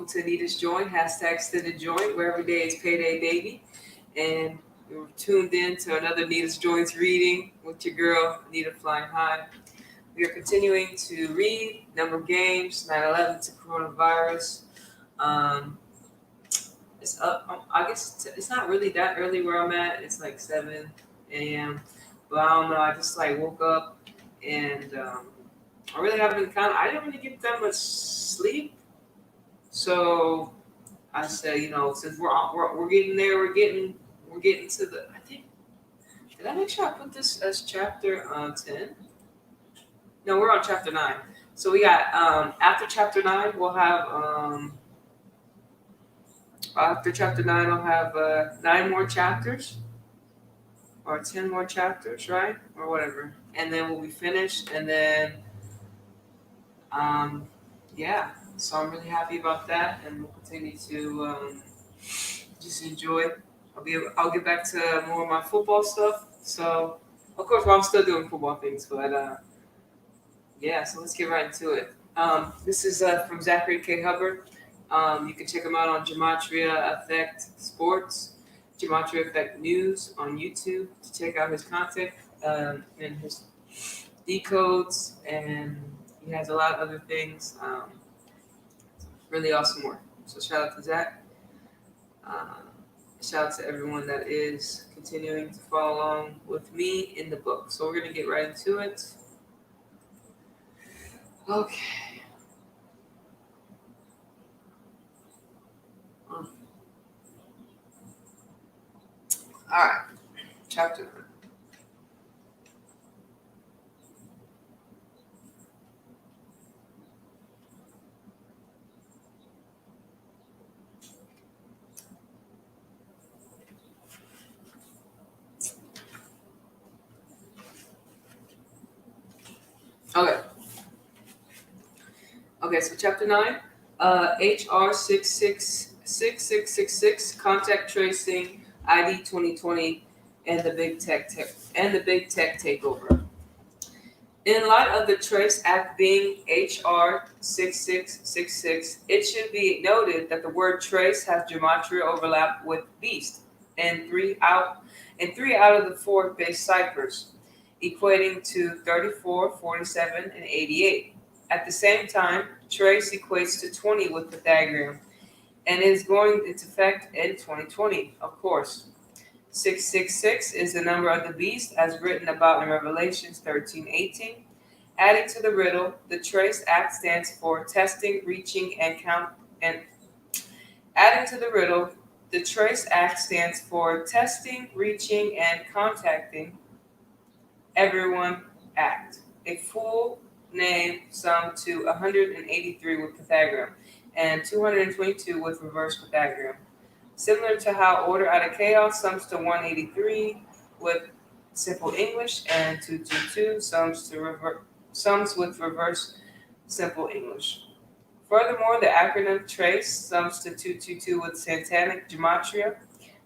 to Anita's Joint, hashtag Exendajoint, where every day is payday, baby. And you're tuned in to another Anita's Joints reading with your girl, Anita Flying High. We are continuing to read Number of Games, 9/11 to Coronavirus. Um, it's up, I guess it's not really that early where I'm at. It's like 7 a.m. But I don't know, I just like woke up and I really haven't I didn't really get that much sleep. So I said, since we're getting there, we're getting to the. I think did I make sure I put this as chapter 10? No, we're on chapter 9. So we got after chapter 9, we'll have after chapter 9, I'll have 9 more chapters or 10 more chapters, right, or whatever, and then we'll be finished, and then yeah. So I'm really happy about that, and we'll continue to just enjoy. I'll get back to more of my football stuff. So, of course, I'm still doing football things, but yeah. So let's get right into it. This is from Zachary K. Hubbard. You can check him out on Gematria Effect Sports, Gematria Effect News on YouTube to check out his content and his decodes, and he has a lot of other things. Really awesome work. So shout out to Zach. Uh, Shout out to everyone that is continuing to follow along with me in the book. So we're going to get right into it. Okay. All right. Chapter. Okay. Okay, so chapter 9, HR 666666, contact tracing, ID 2020, and the big tech takeover. In light of the Trace Act being HR 6666, it should be noted that the word trace has gematria overlap with beast in three out of the 4 base ciphers, equating to 34, 47, and 88. At the same time, trace equates to 20 with Pythagorean and is going into effect in 2020, of course. 666 is the number of the beast as written about in Revelations 13:18. Adding to the riddle, the Trace Act stands for testing, reaching, and count. And adding to the riddle, the Trace Act stands for testing, reaching, and contacting everyone act. A full name summed to 183 with Pythagorean and 222 with reverse Pythagorean. Similar to how order out of chaos sums to 183 with simple English and 222 sums with reverse simple English. Furthermore, the acronym TRACE sums to 222 with satanic gematria,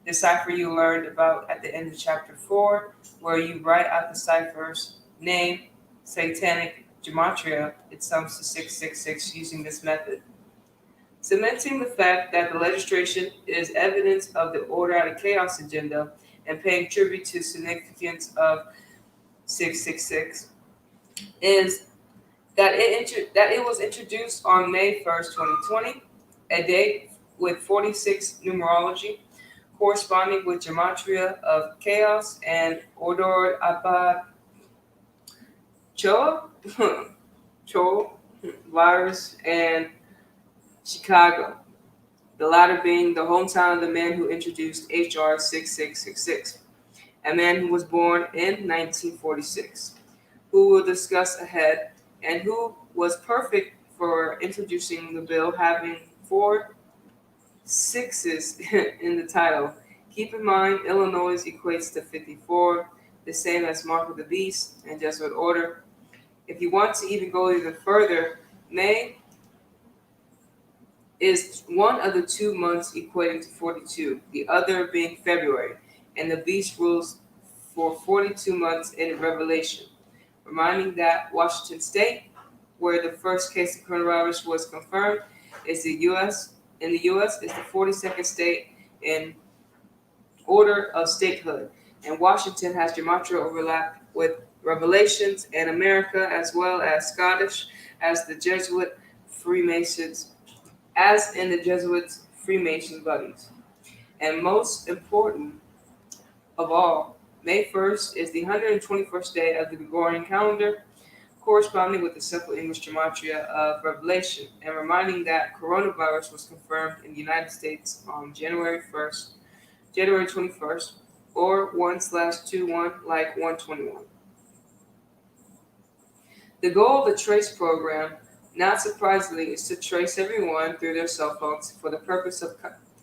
the cipher you learned about at the end of chapter 4, where you write out the cipher's name, satanic gematria, it sums to 666 using this method. Cementing the fact that the legislation is evidence of the order out of chaos agenda and paying tribute to significance of 666 is that it was introduced on May 1st, 2020, a date with 46 numerology corresponding with gematria of chaos and order abad choa, cho, virus, and Chicago, the latter being the hometown of the man who introduced HR 6666, a man who was born in 1946, who we'll discuss ahead, and who was perfect for introducing the bill, having 4 sixes in the title. Keep in mind, Illinois equates to 54, the same as Mark of the Beast and Jesuit order. If you want to even go even further, May is one of the 2 months equating to 42, the other being February, and the beast rules for 42 months in Revelation, reminding that Washington State, where the first case of coronavirus was confirmed, is the U.S. in the U.S. is the 42nd state in order of statehood, and Washington has gematria overlap with Revelations and America, as well as Scottish as the Jesuit Freemasons, as in the Jesuits Freemason buddies. And most important of all, May 1st is the 121st day of the Gregorian calendar, corresponding with the simple English gematria of Revelation, and reminding that coronavirus was confirmed in the United States on January 21st, or 1/21 like 121. The goal of the TRACE program, not surprisingly, is to trace everyone through their cell phones for the purpose of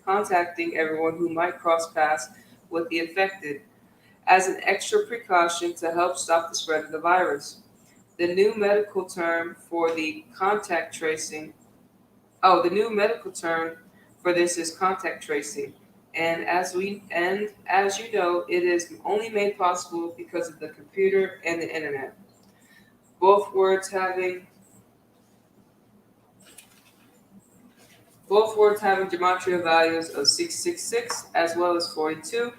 contacting everyone who might cross paths with the infected, as an extra precaution to help stop the spread of the virus. The new medical term for the contact tracing, the new medical term for this is contact tracing. And as you know, it is only made possible because of the computer and the internet. Both words having both words having gematria values of 666 as well as 42.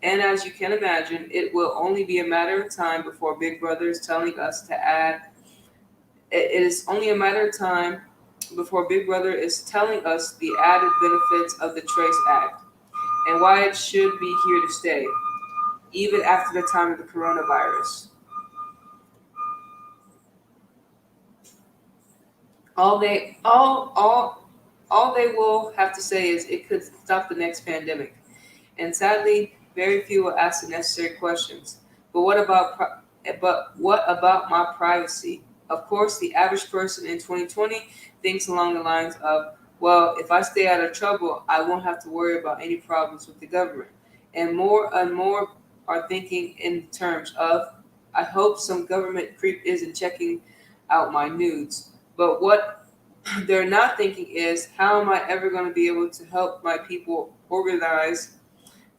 And as you can imagine, it will only be a matter of time before Big Brother is telling us to add. It is only a matter of time before Big Brother is telling us the added benefits of the Trace Act and why it should be here to stay, even after the time of the coronavirus. All they all they will have to say is it could stop the next pandemic. And sadly, very few will ask the necessary questions. But what about my privacy? Of course, the average person in 2020 thinks along the lines of, well, if I stay out of trouble, I won't have to worry about any problems with the government. And more are thinking in terms of, I hope some government creep isn't checking out my nudes. But what they're not thinking is, how am I ever going to be able to help my people organize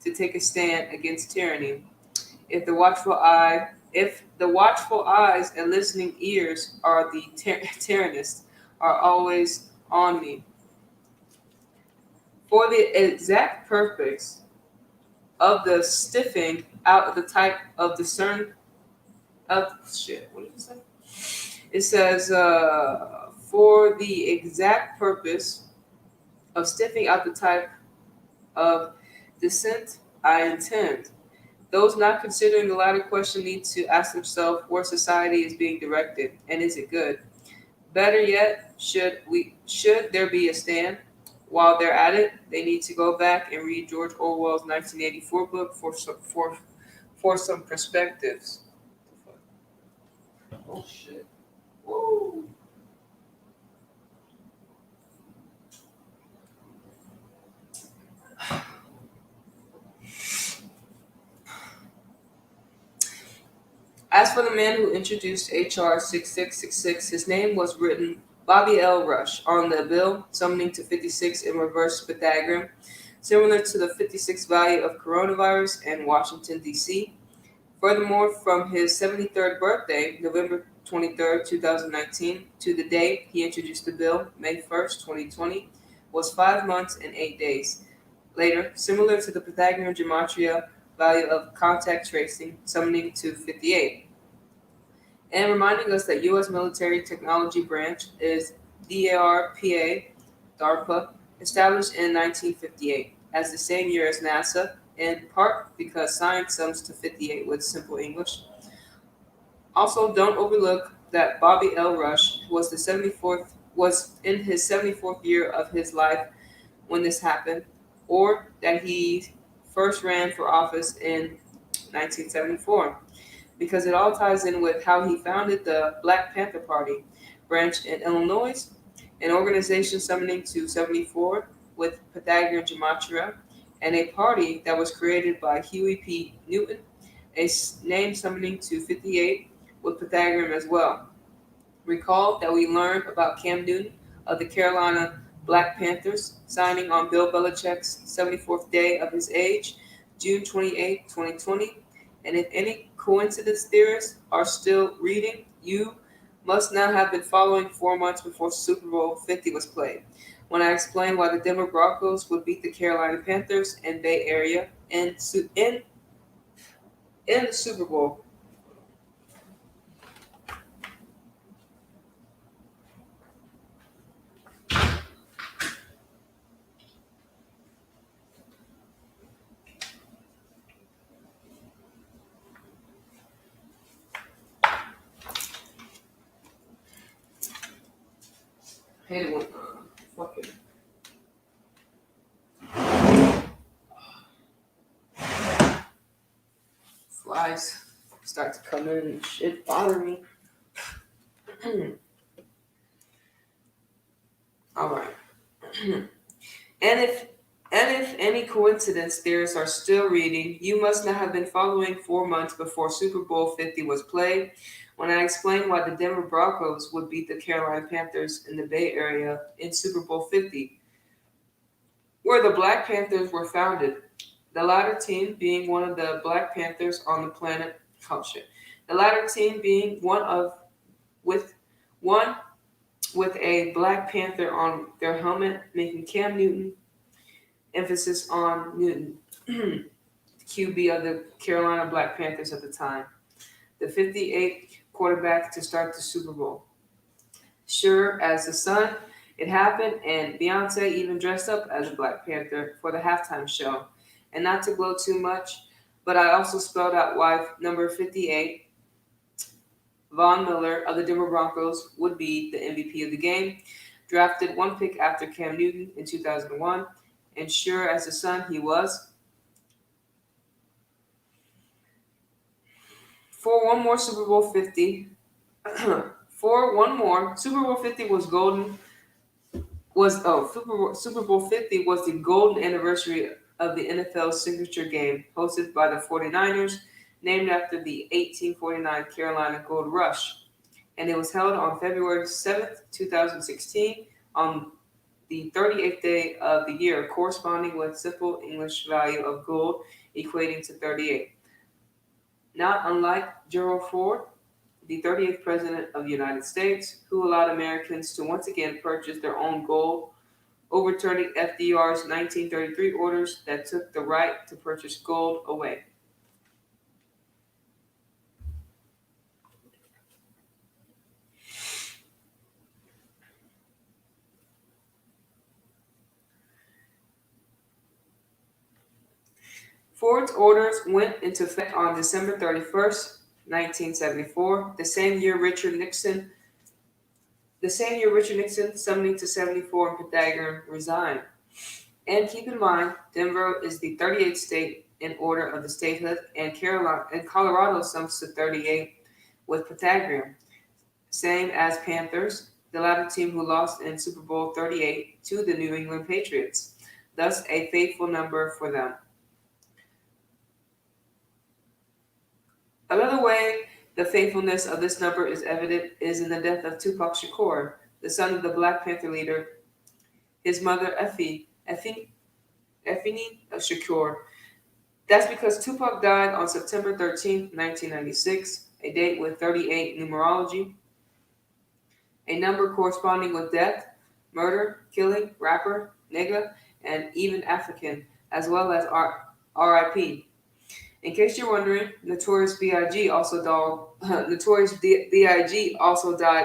to take a stand against tyranny? If the watchful eyes and listening ears are the tyrannists are always on me. For the exact purpose of the stiffing out of the type of discern of shit. What did it say? It says for the exact purpose of stiffing out the type of dissent I intend. Those not considering the latter question need to ask themselves where society is being directed, and is it good? Better yet, should there be a stand? While they're at it, they need to go back and read George Orwell's 1984 book for some perspectives. Oh shit! Woo. As for the man who introduced H.R. 6666, his name was written Bobby L. Rush on the bill, summoning to 56 in reverse Pythagorean, similar to the 56 value of coronavirus in Washington, D.C. Furthermore, from his 73rd birthday, November 23rd, 2019, to the day he introduced the bill, May 1st, 2020, was 5 months and 8 days. Later, similar to the Pythagorean gematria value of contact tracing, summoning to 58. And reminding us that U.S. military technology branch is DARPA, established in 1958, as the same year as NASA, in part because science sums to 58 with simple English. Also, don't overlook that Bobby L. Rush was in his 74th year of his life when this happened, or that he first ran for office in 1974, because it all ties in with how he founded the Black Panther Party branch in Illinois, an organization summoning to 74 with Pythagorean gematria, and a party that was created by Huey P. Newton, a name summoning to 58 with Pythagorean as well. Recall that we learned about Cam Newton of the Carolina Black Panthers signing on Bill Belichick's 74th day of his age, June 28, 2020. And if any coincidence theorists are still reading, you must now have been following 4 months before Super Bowl 50 was played. when I explained why the Denver Broncos would beat the Carolina Panthers and Bay Area in the Super Bowl. I hate it when fucking flies start to come in and shit bother me. All right. And if any coincidence theorists are still reading, you must not have been following 4 months before Super Bowl 50 was played, when I explained why the Denver Broncos would beat the Carolina Panthers in the Bay Area in Super Bowl 50, where the Black Panthers were founded. The latter team being one of the Black Panthers on the planet. Oh shit. The latter team being with one with a Black Panther on their helmet, making Cam Newton emphasis on Newton, QB of the Carolina Black Panthers at the time, the 58th quarterback to start the Super Bowl. Sure as the sun, it happened, and Beyonce even dressed up as a Black Panther for the halftime show. And not to glow too much, but I also spelled out why number 58, Von Miller of the Denver Broncos, would be the MVP of the game, drafted one pick after Cam Newton in 2001, and sure as the sun, he was. For one more Super Bowl 50, for one more Super Bowl 50 was golden. Super Bowl 50 was the golden anniversary of the NFL's signature game, hosted by the 49ers, named after the 1849 Carolina Gold Rush, and it was held on February 7th, 2016, on the 38th day of the year, corresponding with simple English value of gold equating to 38. Not unlike Gerald Ford, the 38th President of the United States, who allowed Americans to once again purchase their own gold, overturning FDR's 1933 orders that took the right to purchase gold away. Ford's orders went into effect on December 31st, 1974, the same year Richard Nixon, 70 to 74 in Pythagorean, resigned. And keep in mind, Denver is the 38th state in order of the statehood, and Colorado sums to 38 with Pythagorean, same as Panthers, the latter team who lost in Super Bowl 38 to the New England Patriots, thus a faithful number for them. Another way the faithfulness of this number is evident is in the death of Tupac Shakur, the son of the Black Panther leader. His mother, Effie Shakur. That's because Tupac died on September 13th, 1996, a date with 38 numerology, a number corresponding with death, murder, killing, rapper, nigga, and even African, as well as RIP. In case you're wondering, Notorious B.I.G. also died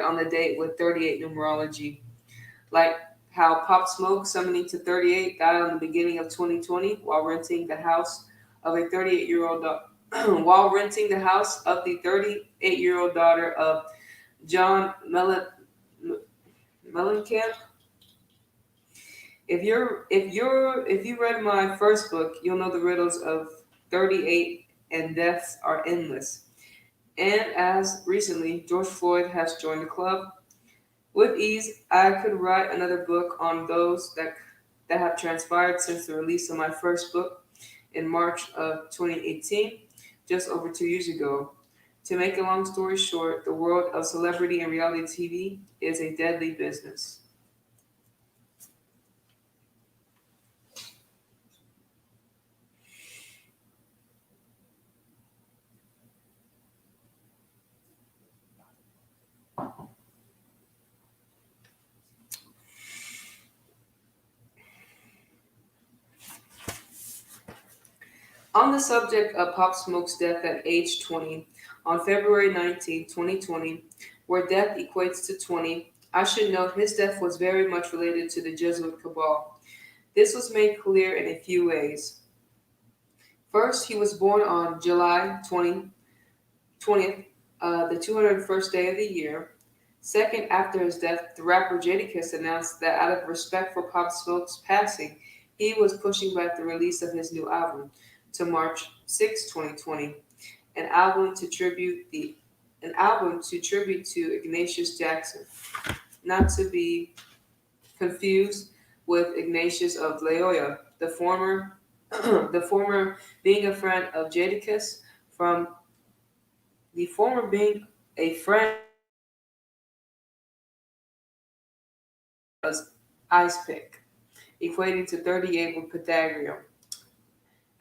on the date with 38 numerology. Like how Pop Smoke, summoning to 38, died on the beginning of 2020 while renting the house of a 38-year-old while renting the house of the 38-year-old daughter of John Mellencamp. If you read my first book, you'll know the riddles of 38 and deaths are endless. And as recently George Floyd has joined the club, with ease I could write another book on those that have transpired since the release of my first book in March of 2018, just over 2 years ago. To make a long story short, the world of celebrity and reality TV is a deadly business. On the subject of Pop Smoke's death at age 20, on February 19, 2020, where death equates to 20, I should note his death was very much related to the Jesuit cabal. This was made clear in a few ways. First, he was born on July 20th, the 201st day of the year. Second, after his death, the rapper Jadakiss announced that out of respect for Pop Smoke's passing, he was pushing back the release of his new album to March 6, 2020, an album to tribute to Ignatius Jackson, not to be confused with Ignatius of Loyola, the former the former being a friend of Jadakiss from the former being a friend of Ice Pick, equating to 38 with Pythagorean.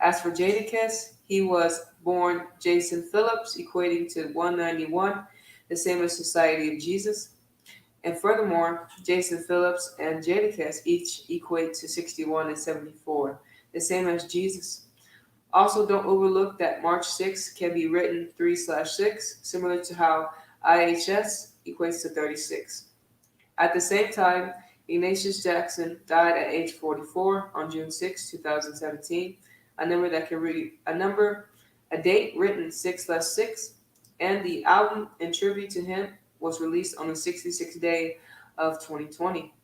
As for Jadakiss, he was born Jason Phillips, equating to 191, the same as Society of Jesus. And furthermore, Jason Phillips and Jadakiss each equate to 61 and 74, the same as Jesus. Also, don't overlook that March 6 can be written 3/6, similar to how IHS equates to 36. At the same time, Ignatius Jackson died at age 44 on June 6, 2017, a date written 6/6, and the album in tribute to him was released on the 66th day of 2020.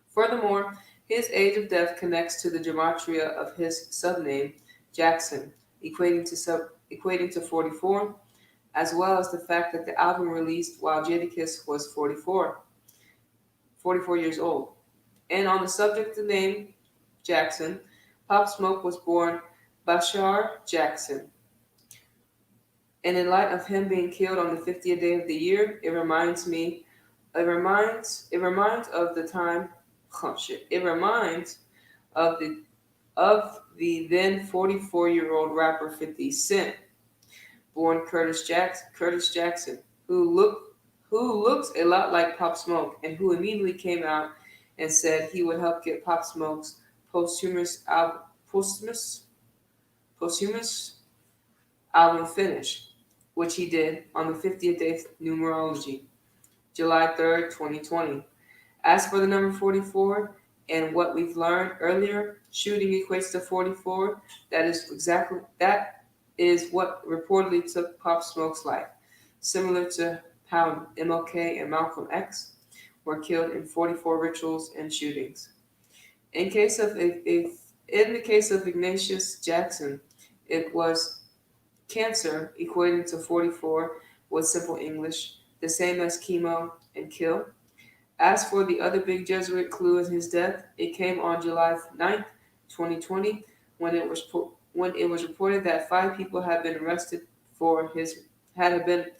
Furthermore, his age of death connects to the gematria of his subname, Jackson, equating to 44, as well as the fact that the album released while Jadakiss was 44 years old. And on the subject of the name Jackson, Pop Smoke was born Bashar Jackson. And in light of him being killed on the 50th day of the year, it reminds of the time, it reminds of the then 44-year-old rapper 50 Cent, born Curtis Jackson, who looks a lot like Pop Smoke and who immediately came out and said he would help get Pop Smoke's posthumous album finished, which he did on the 50th day of numerology, July 3rd, 2020. As for the number 44 and what we've learned earlier, shooting equates to 44. That is what reportedly took Pop Smoke's life, similar to how MLK and Malcolm X were killed in 44 rituals and shootings. In the case of Ignatius Jackson, it was cancer equating to 44 with simple English, the same as chemo and kill. As for the other big Jesuit clue in his death, it came on July 9th, 2020, when it was reported that 5 people had been arrested for his had been.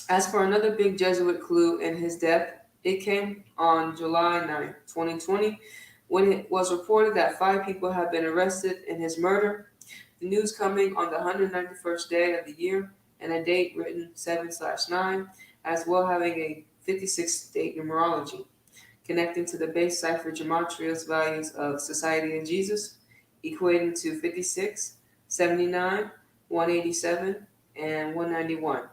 As for another big Jesuit clue in his death, it came on July 9th, 2020, when it was reported that 5 people had been arrested in his murder. The news coming on the 191st day of the year and a date written 7/9, as well having a 56 date numerology, connecting to the base cipher gematria's values of Society of Jesus, equating to 56, 79, 187, and 191.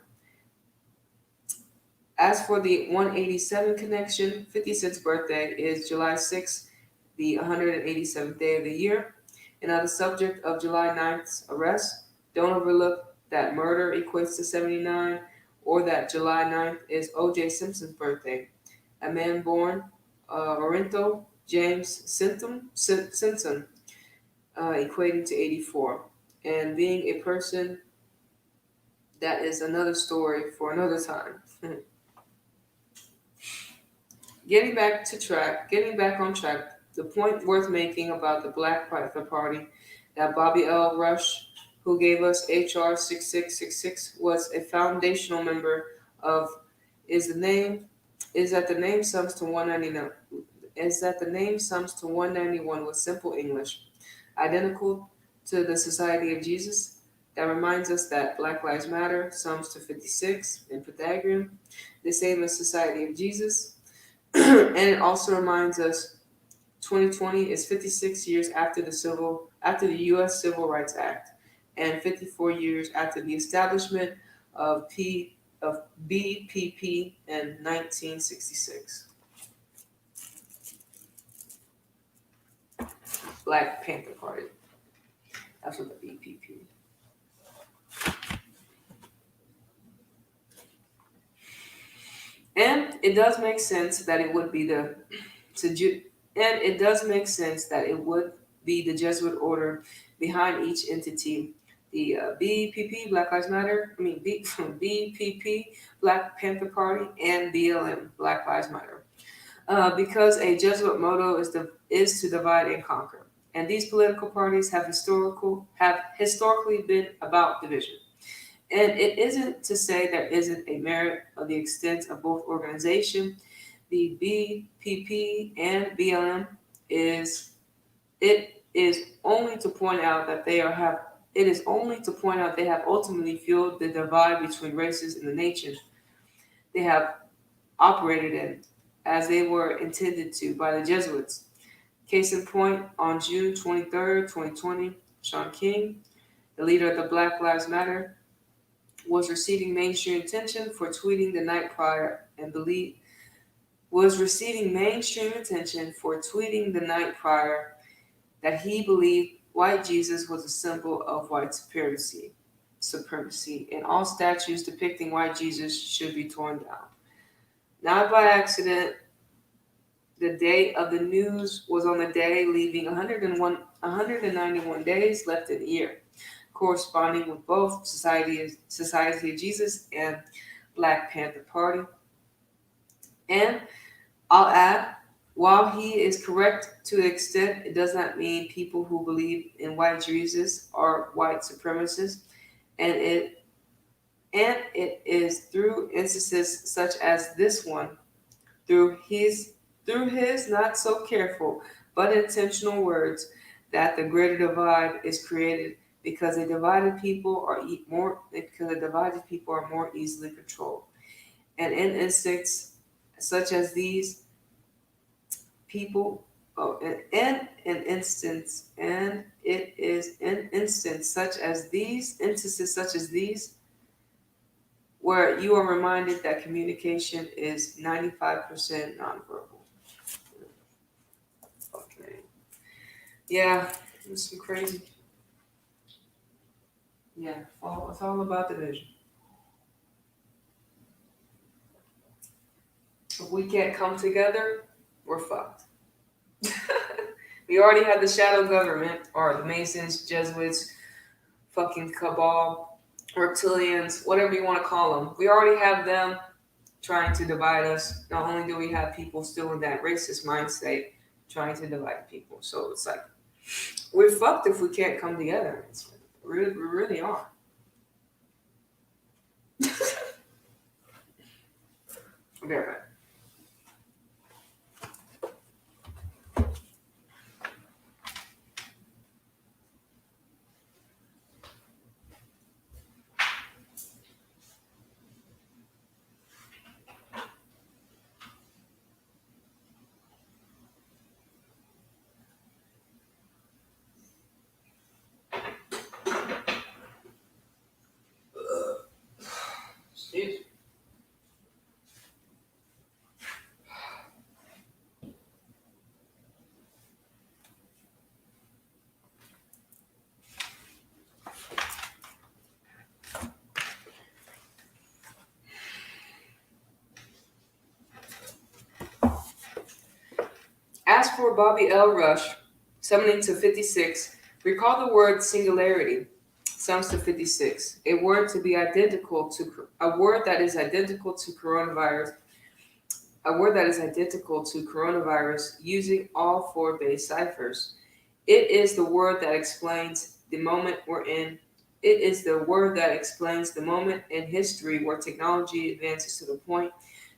As for the 187 connection, 50 Cent's birthday is July 6th, the 187th day of the year. And on the subject of July 9th's arrest, don't overlook that murder equates to 79, or that July 9th is O.J. Simpson's birthday, a man born Orinto James Simpson, equating to 84. And being a person, that is another story for another time. Getting back on track, the point worth making about the Black Panther Party that Bobby L. Rush, who gave us HR 6666, was a foundational member of, is that the name sums to 199. Is that the name sums to 191 with simple English, identical to the Society of Jesus. That reminds us that Black Lives Matter sums to 56 in Pythagorean, the same as Society of Jesus. And it also reminds us 2020 is 56 years after the civil after the U.S. Civil Rights Act, and 54 years after the establishment of BPP in 1966. Black Panther Party. That's what the BPP. And it does make sense that it would be the and it does make sense that it would be the Jesuit order behind each entity. The BPP, Black Lives Matter, BPP, Black Panther Party, and BLM, Black Lives Matter. Because a Jesuit motto is to divide and conquer. And these political parties have historically been about division. And it isn't to say there isn't a merit of the extent of both organizations. The BPP and BLM is only to point out that they have ultimately fueled the divide between races in the nation they have operated in, as they were intended to by the Jesuits. Case in point, on June 23rd, 2020, Shaun King, the leader of the Black Lives Matter, was receiving mainstream attention for tweeting the night prior that he believed white Jesus was a symbol of white supremacy, and all statues depicting white Jesus should be torn down. Not by accident, the date of the news was on the day leaving 191 days left in the year, corresponding with both Society of Jesus and Black Panther Party. And I'll add, while he is correct to an extent, it does not mean people who believe in white Jesus are white supremacists, and it is through instances such as this one, through his not so careful but intentional words, that the greater divide is created because the divided people are more easily controlled. And in instances such as these, instances such as these, where you are reminded that communication is 95% nonverbal. Okay. Yeah, it's crazy. Yeah, it's all about division. If we can't come together, we're fucked. We already had the shadow government, or the Masons, Jesuits, fucking cabal, reptilians, whatever you want to call them. We already have them trying to divide us. Not only do we have people still in that racist mindset trying to divide people. So it's like, we're fucked if we can't come together. We really are. Very bad. Excuse me. As for Bobby L. Rush, summoning to 56, recall the word singularity, sums to 56, a word that is identical to coronavirus using all four base ciphers. It is the word that explains the moment we're in. It is the word that explains the moment in history where technology advances to the point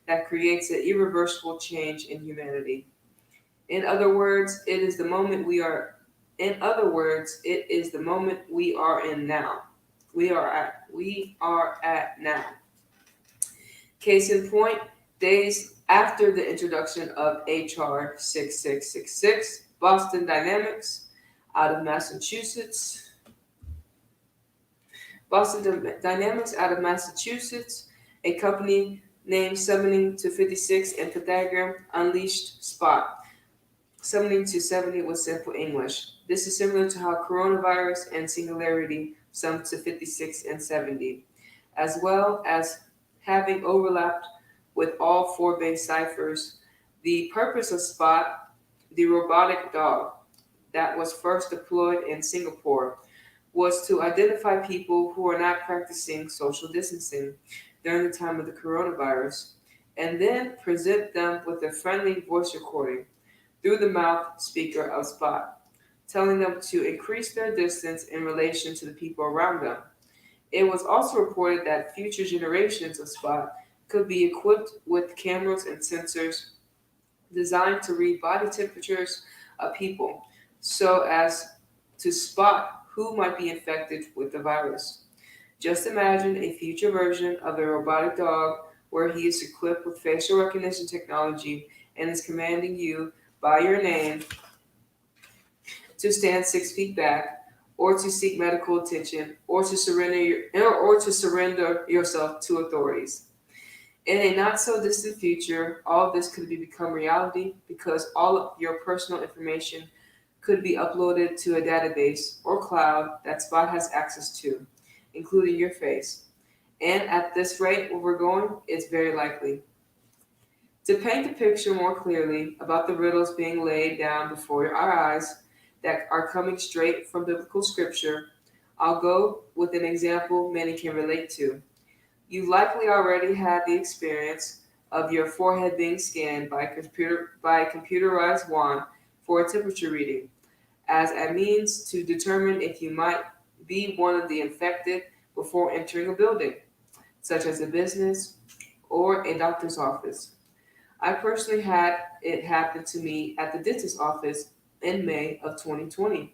that creates an irreversible change in humanity. In other words, it is the moment we are in now. We are at now. Case in point, days after the introduction of HR 6666, Boston Dynamics, out of Massachusetts. Boston Dynamics out of Massachusetts, a company named Summoning to 56 and Pythagorean unleashed Spot. Summoning to 70 was simple English. This is similar to how coronavirus and Singularity summed to 56 and 70, as well as having overlapped with all four base ciphers. The purpose of Spot, the robotic dog that was first deployed in Singapore, was to identify people who are not practicing social distancing during the time of the coronavirus, and then present them with a friendly voice recording through the mouth speaker of Spot, telling them to increase their distance in relation to the people around them. It was also reported that future generations of Spot could be equipped with cameras and sensors designed to read body temperatures of people so as to spot who might be infected with the virus. Just imagine a future version of a robotic dog where he is equipped with facial recognition technology and is commanding you by your name to stand 6 feet back, or to seek medical attention, or to surrender yourself to authorities. In a not so distant future, all of this could become reality because all of your personal information could be uploaded to a database or cloud that Spot has access to, including your face. And at this rate, where we're going, it's very likely. To paint the picture more clearly about the riddles being laid down before our eyes that are coming straight from biblical scripture, I'll go with an example many can relate to. You likely already had the experience of your forehead being scanned by a computerized wand for a temperature reading, as a means to determine if you might be one of the infected before entering a building, such as a business or a doctor's office. I personally had it happen to me at the dentist's office in May of 2020.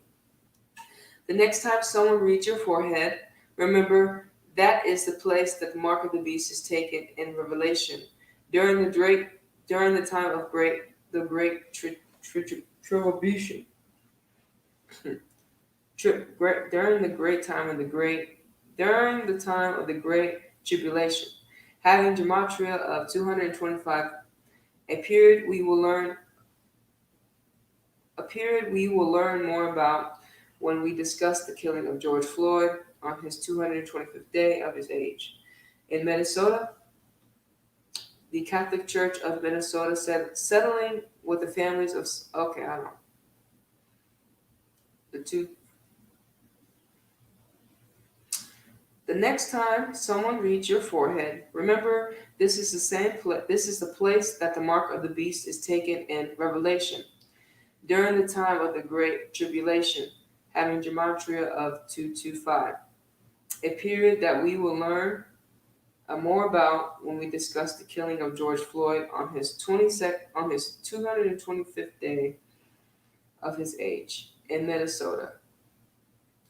The next time someone reads your forehead, remember that is the place that the mark of the beast is taken in Revelation during the time of the great tribulation. During the time of the great tribulation, having gematria of 225, a period we will learn more about when we discuss the killing of George Floyd on his 225th day of his age. In Minnesota, the Catholic Church of Minnesota said settling with the families of I don't know. The next time someone reads your forehead, remember this is the place that the mark of the beast is taken in Revelation. During the time of the Great Tribulation, having gematria of 225, a period that we will learn more about when we discuss the killing of George Floyd on his 225th day of his age in Minnesota.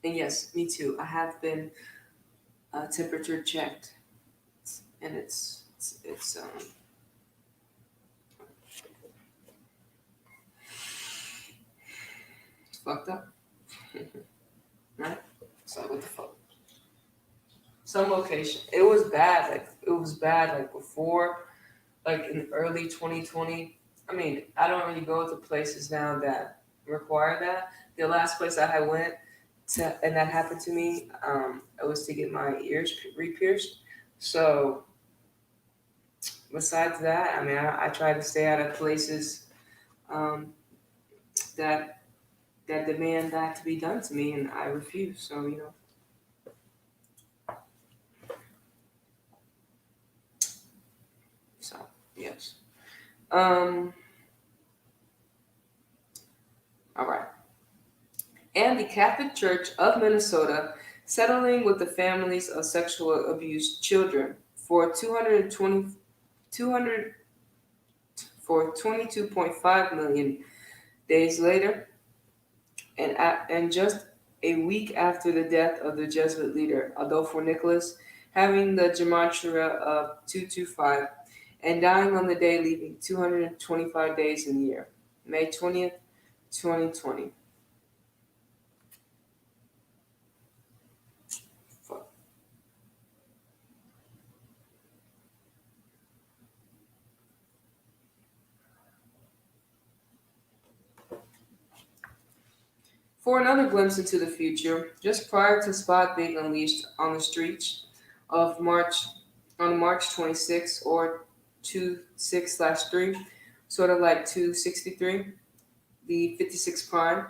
And yes, me too. I have been temperature checked, and it's fucked up. Right? So what the fuck? Some location. It was bad. Like before, like in early 2020. I mean, I don't really go to places now that require that. The last place that I went to, and that happened to me, it was to get my ears re-pierced. So besides that, I mean, I try to stay out of places that demand that to be done to me, and I refuse. So So yes. All right. And the Catholic Church of Minnesota settling with the families of sexual abused children for 22.5 million days later, and just a week after the death of the Jesuit leader Adolfo Nicholas, having the gematria of 225 and dying on the day leaving 225 days in the year, May 20th, 2020. For another glimpse into the future, just prior to Spot being unleashed on the streets of March 26 or 26/3, sort of like 263, the 56 prime,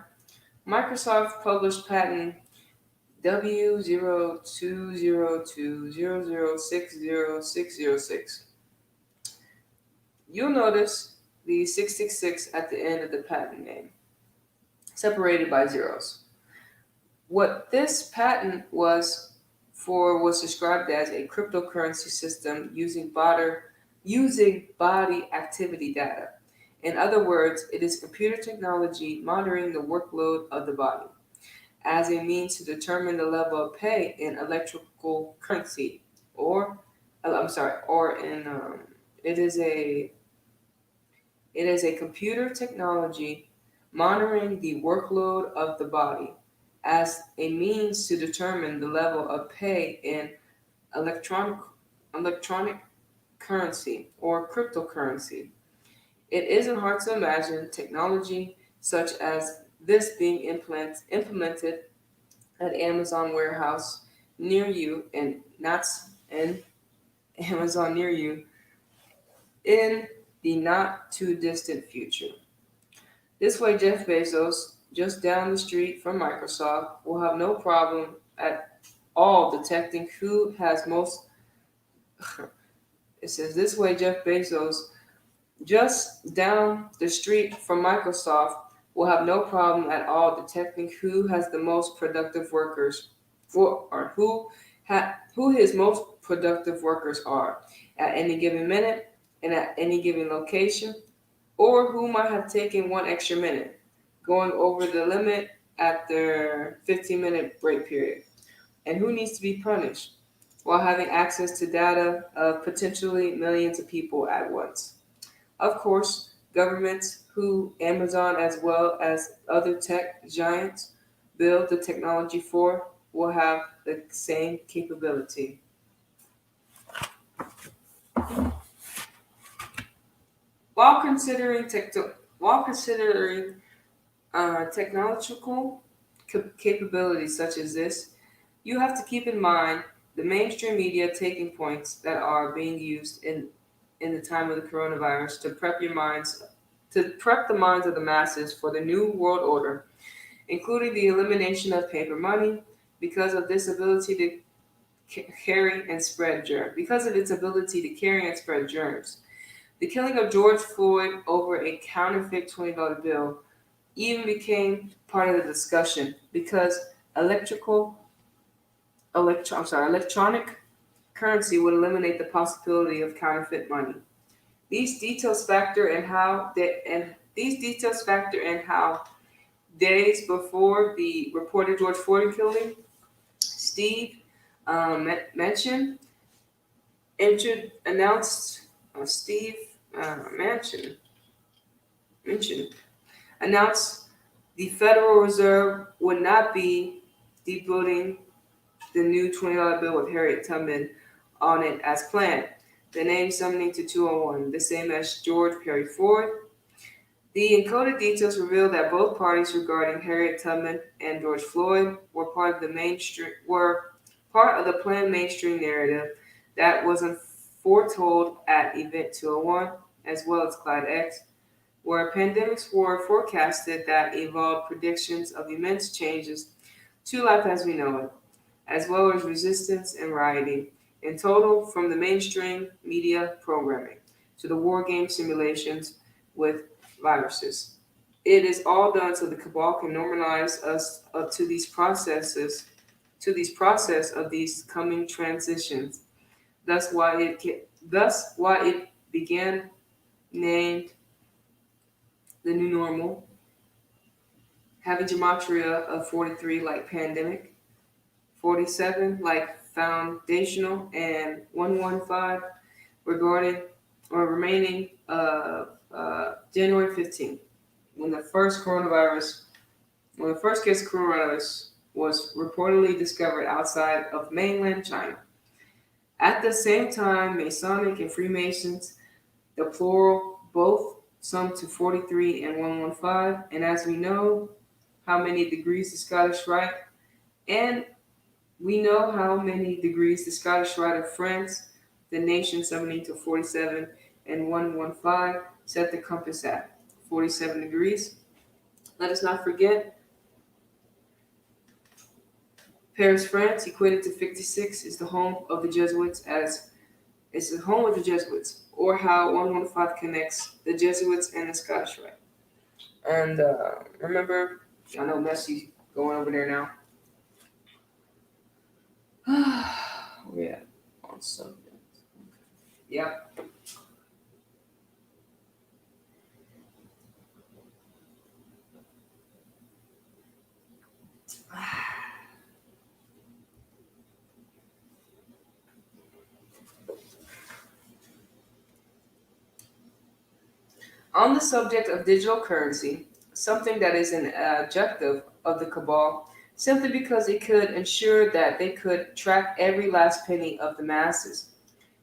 Microsoft published patent W020200600606. You'll notice the 666 at the end of the patent name, separated by zeros. What this patent was for was described as a cryptocurrency system using body activity data. In other words, it is computer technology monitoring the workload of the body as a means to determine the level of pay in electrical currency, or I'm sorry, or in it is a computer technology monitoring the workload of the body as a means to determine the level of pay in electronic currency or cryptocurrency. It isn't hard to imagine technology such as this being implemented at Amazon warehouse near you and not in Amazon near you in the not too distant future. This way, Jeff Bezos, just down the street from Microsoft, will have no problem at all detecting who has most. It says this way, Jeff Bezos, just down the street from Microsoft, will have no problem at all detecting who has the most productive workers, or who his most productive workers are at any given minute and at any given location, or who might have taken one extra minute, going over the limit at their 15-minute break period, and who needs to be punished while having access to data of potentially millions of people at once. Of course, governments who Amazon as well as other tech giants build the technology for will have the same capability. While considering technological capabilities such as this, you have to keep in mind the mainstream media taking points that are being used in the time of the coronavirus to prep the minds of the masses for the new world order, including the elimination of paper money because of this ability to carry and spread germs. Because of its ability to carry and spread germs. The killing of George Floyd over a counterfeit $20 bill even became part of the discussion because electronic currency would eliminate the possibility of counterfeit money. These details factor in how days before the reported George Floyd killing, Steve Manchin announced Steve Manchin announced the Federal Reserve would not be debuting the new $20 bill with Harriet Tubman on it as planned. The name summoning to 201, the same as George Perry Ford. The encoded details reveal that both parties regarding Harriet Tubman and George Floyd were part of the planned mainstream narrative that was foretold at Event 201, as well as Clyde X, where pandemics were forecasted that involved predictions of immense changes to life as we know it, as well as resistance and rioting, in total from the mainstream media programming to the war game simulations with viruses. It is all done so the cabal can normalize us to these process of these coming transitions. Thus why it began named the new normal, having gematria of 43 like pandemic, 47 like foundational, and 115 regarding or remaining January 15th, when the first case of coronavirus was reportedly discovered outside of mainland China. At the same time, Masonic and Freemasons, the plural, both sum to 43 and 115, and as we know, how many degrees the Scottish Rite, and we know how many degrees the Scottish Rite of France, the nation 17 to 47 and 115, set the compass at 47 degrees. Let us not forget Paris, France, equated to 56, is the home of the Jesuits as it's the home of the Jesuits, or how 115 connects the Jesuits and the Scottish Rite. And remember, I know Messi going over there now. Yeah, on subject. Yep. On the subject of digital currency, something that is an objective of the cabal, simply because it could ensure that they could track every last penny of the masses,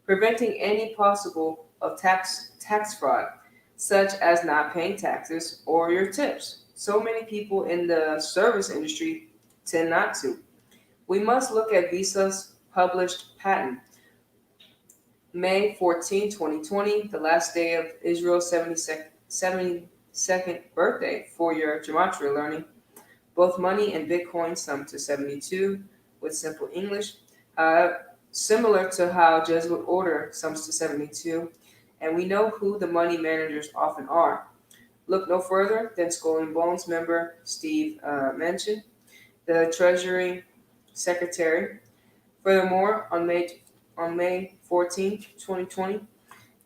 preventing any possible of tax fraud, such as not paying taxes or your tips. So many people in the service industry tend not to. We must look at Visa's published patent, May 14, 2020, the last day of Israel's 72nd birthday for your gematria learning. Both money and Bitcoin sum to 72 with simple English, similar to how Jesuit order sums to 72, and we know who the money managers often are. Look no further than Skull and Bones member Steve mentioned, the Treasury Secretary. Furthermore, on May 14, 2020,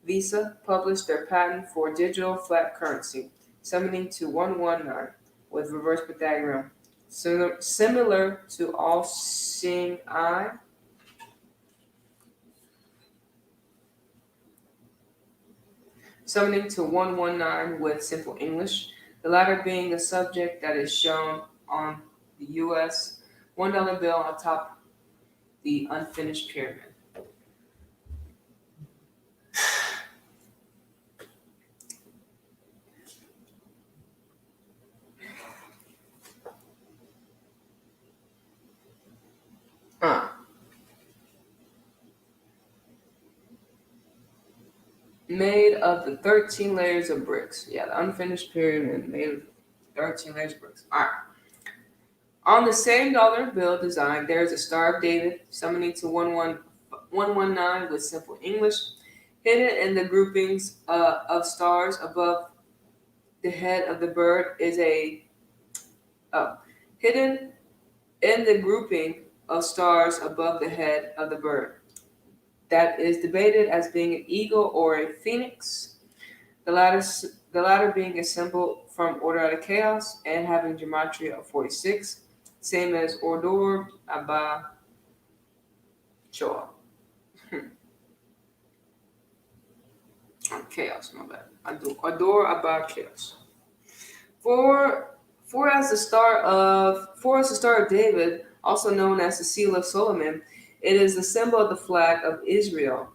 Visa published their patent for digital flat currency, summoning to 119 with reverse Pythagorean, similar to all seeing eye. Summoning to 119 with simple English, the latter being the subject that is shown on the US $1 bill on top the unfinished pyramid. Uh, Made of the 13 layers of bricks. Yeah, the unfinished pyramid made of 13 layers of bricks. All right. On the same dollar bill design, there is a Star of David, summoning to 119 with simple English. Hidden in the groupings of stars above the head of the bird is a oh, hidden in the grouping of stars above the head of the bird. That is debated as being an eagle or a phoenix. The latter, the latter being a symbol from order out of chaos and having gematria of 46, same as Ordor Abba Choa. Chaos, my bad. Adore Abba Chaos. For for as the Star of David, also known as the Seal of Solomon, it is the symbol of the flag of Israel.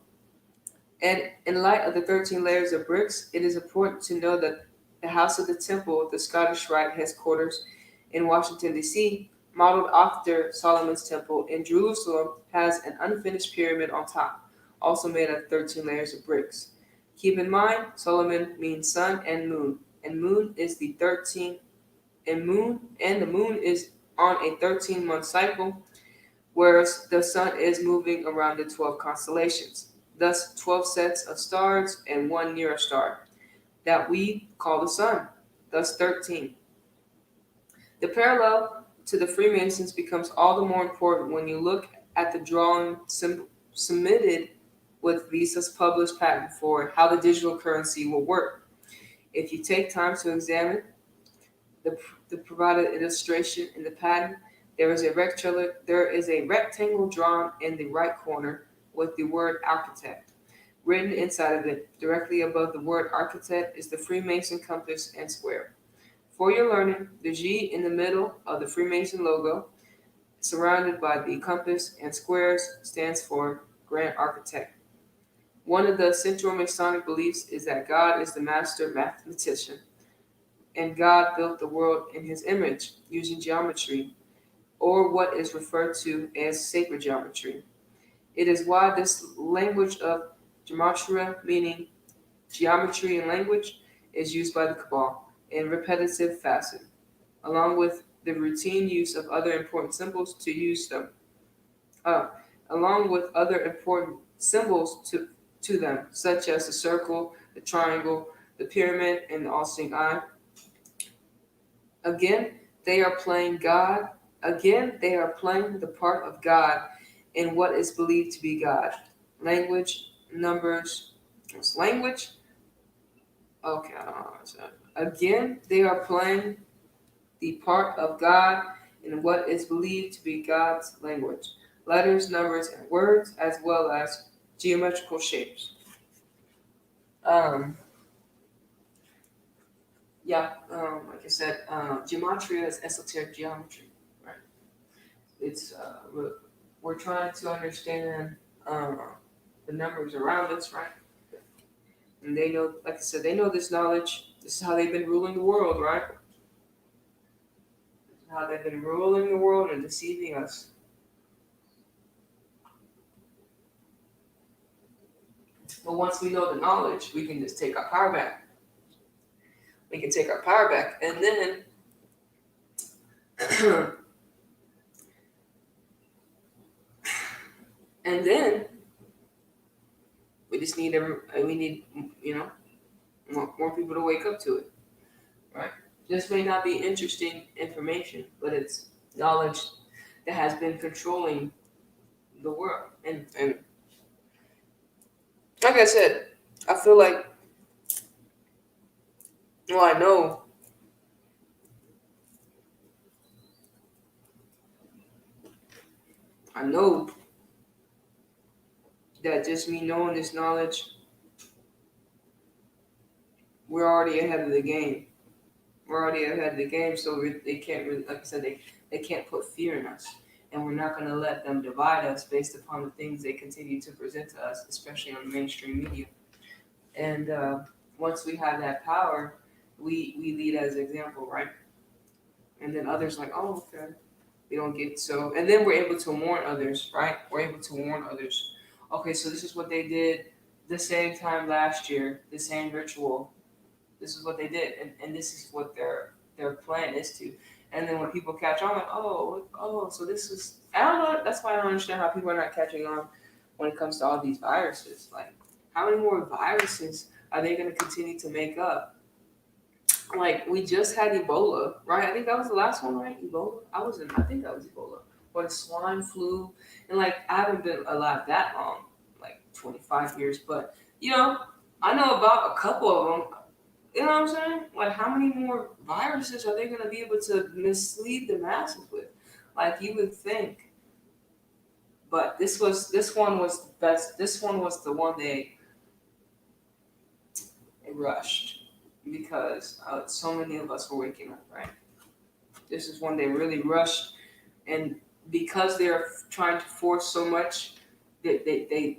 And in light of the 13 layers of bricks, it is important to know that the House of the Temple, the Scottish Rite headquarters in Washington, D.C., modeled after Solomon's Temple in Jerusalem, has an unfinished pyramid on top, also made of 13 layers of bricks. Keep in mind, Solomon means sun and moon is the 13, and the moon is on a 13-month cycle, whereas the sun is moving around the 12 constellations. Thus, 12 sets of stars and one near a star that we call the sun, thus 13. The parallel to the Freemasons becomes all the more important when you look at the drawing submitted with Visa's published patent for how the digital currency will work. If you take time to examine the provided illustration in the patent, there is a rectangle drawn in the right corner with the word architect. Written inside of it, directly above the word architect, is the Freemason compass and square. For your learning, the G in the middle of the Freemason logo, surrounded by the compass and squares, stands for Grand Architect. One of the central Masonic beliefs is that God is the master mathematician. and God built the world in his image using geometry, or what is referred to as sacred geometry. It is why this language of gematria, meaning geometry and language, is used by the Cabal in repetitive fashion, along with the routine use of other important symbols to use them, uh, along with other important symbols to them, such as the circle, the triangle, the pyramid, and the all-seeing eye. Again, they are playing God. Again, they are playing the part of God in what is believed to be God. Language, numbers, it's language. Okay, I don't know. Again, they are playing the part of God in what is believed to be God's language. Letters, numbers, and words, as well as geometrical shapes. Um, like I said, gematria is esoteric geometry, right? It's we're trying to understand the numbers around us, right? And they know, like I said, they know this knowledge. This is how they've been ruling the world, right? This is how they've been ruling the world and deceiving us. But once we know the knowledge, we can just take our power back. We can take our power back, and then and then we just need more people to wake up to it, right? This may not be interesting information, but it's knowledge that has been controlling the world. And like I said, I feel like, well, I know that just me knowing this knowledge, we're already ahead of the game. We're already ahead of the game, so they can't really, like I said, they can't put fear in us. And we're not going to let them divide us based upon the things they continue to present to us, especially on mainstream media. And once we have that power, we lead as an example, right? And then others like, oh, okay. We don't get so, and then we're able to warn others, right? We're able to warn others. Okay, so this is what they did the same time last year, the same ritual. This is what they did, and this is what their plan is to. And then when people catch on, like, oh, so this is, I don't know. That's why I don't understand how people are not catching on when it comes to all these viruses. Like, how many more viruses are they going to continue to make up? Like, we just had Ebola, right? I think that was the last one, right? Ebola. I think that was Ebola, or the swine flu. And like, I haven't been alive that long, like 25 years, but I know about a couple of them. You know what I'm saying? Like, how many more viruses are they going to be able to mislead the masses with? Like, you would think. But this one was the best. This one was the one they rushed because so many of us were waking up, right? This is one they really rushed, and because they're trying to force so much, the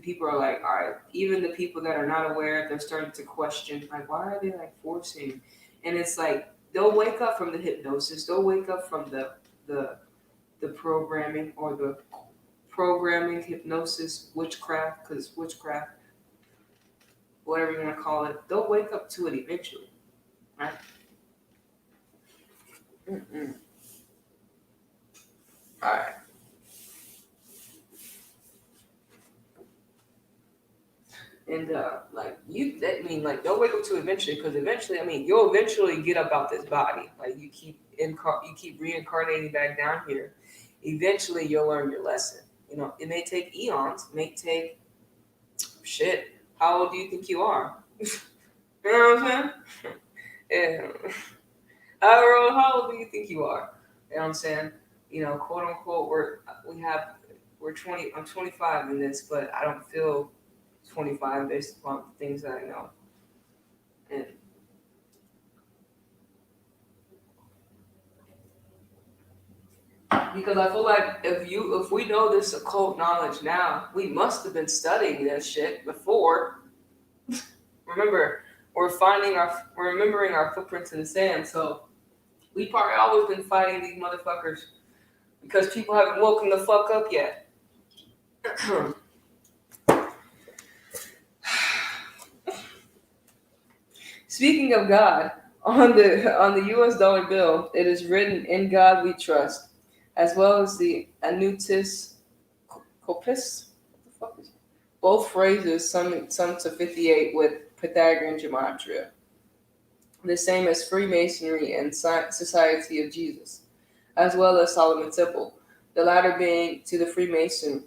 people are like, all right, even the people that are not aware, they're starting to question, like, why are they like forcing? And it's like they'll wake up from the hypnosis, they'll wake up from the programming or the programming, hypnosis, witchcraft, because witchcraft, whatever you want to call it, they'll wake up to it eventually, right? Mm-mm. All right. And like they'll wake up to eventually, because eventually, you'll eventually get up out this body. Like you keep reincarnating back down here. Eventually, you'll learn your lesson. It may take eons. It may take shit. How old do you think you are? You know what I'm saying? Yeah. How old do you think you are? You know what I'm saying? Quote unquote, we're 20. I'm 25 in this, but I don't feel 25 based upon the things that I know. And because I feel like if we know this occult knowledge now, we must have been studying this shit before. Remember, we're remembering our footprints in the sand. So we probably always been fighting these motherfuckers because people haven't woken the fuck up yet. Speaking of God, on the U.S. dollar bill, it is written "In God We Trust," as well as the Anitas Copis. What the fuck is it? Both phrases sum to 58 with Pythagorean gematria, the same as Freemasonry and Society of Jesus, as well as Solomon Temple. The latter being to the Freemason,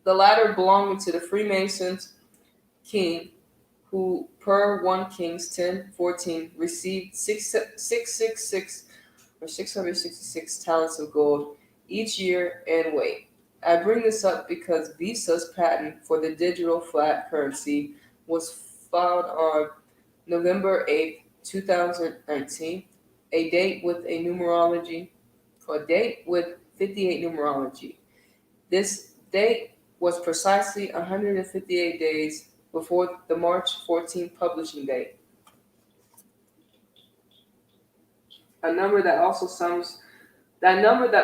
the latter belonging to the Freemasons king, who per 1 Kings 10:14 received 666 talents of gold each year and weight. I bring this up because Visa's patent for the digital flat currency was filed on November 8th, 2019, a date with 58 numerology. This date was precisely 158 days before the March 14th publishing date. That number that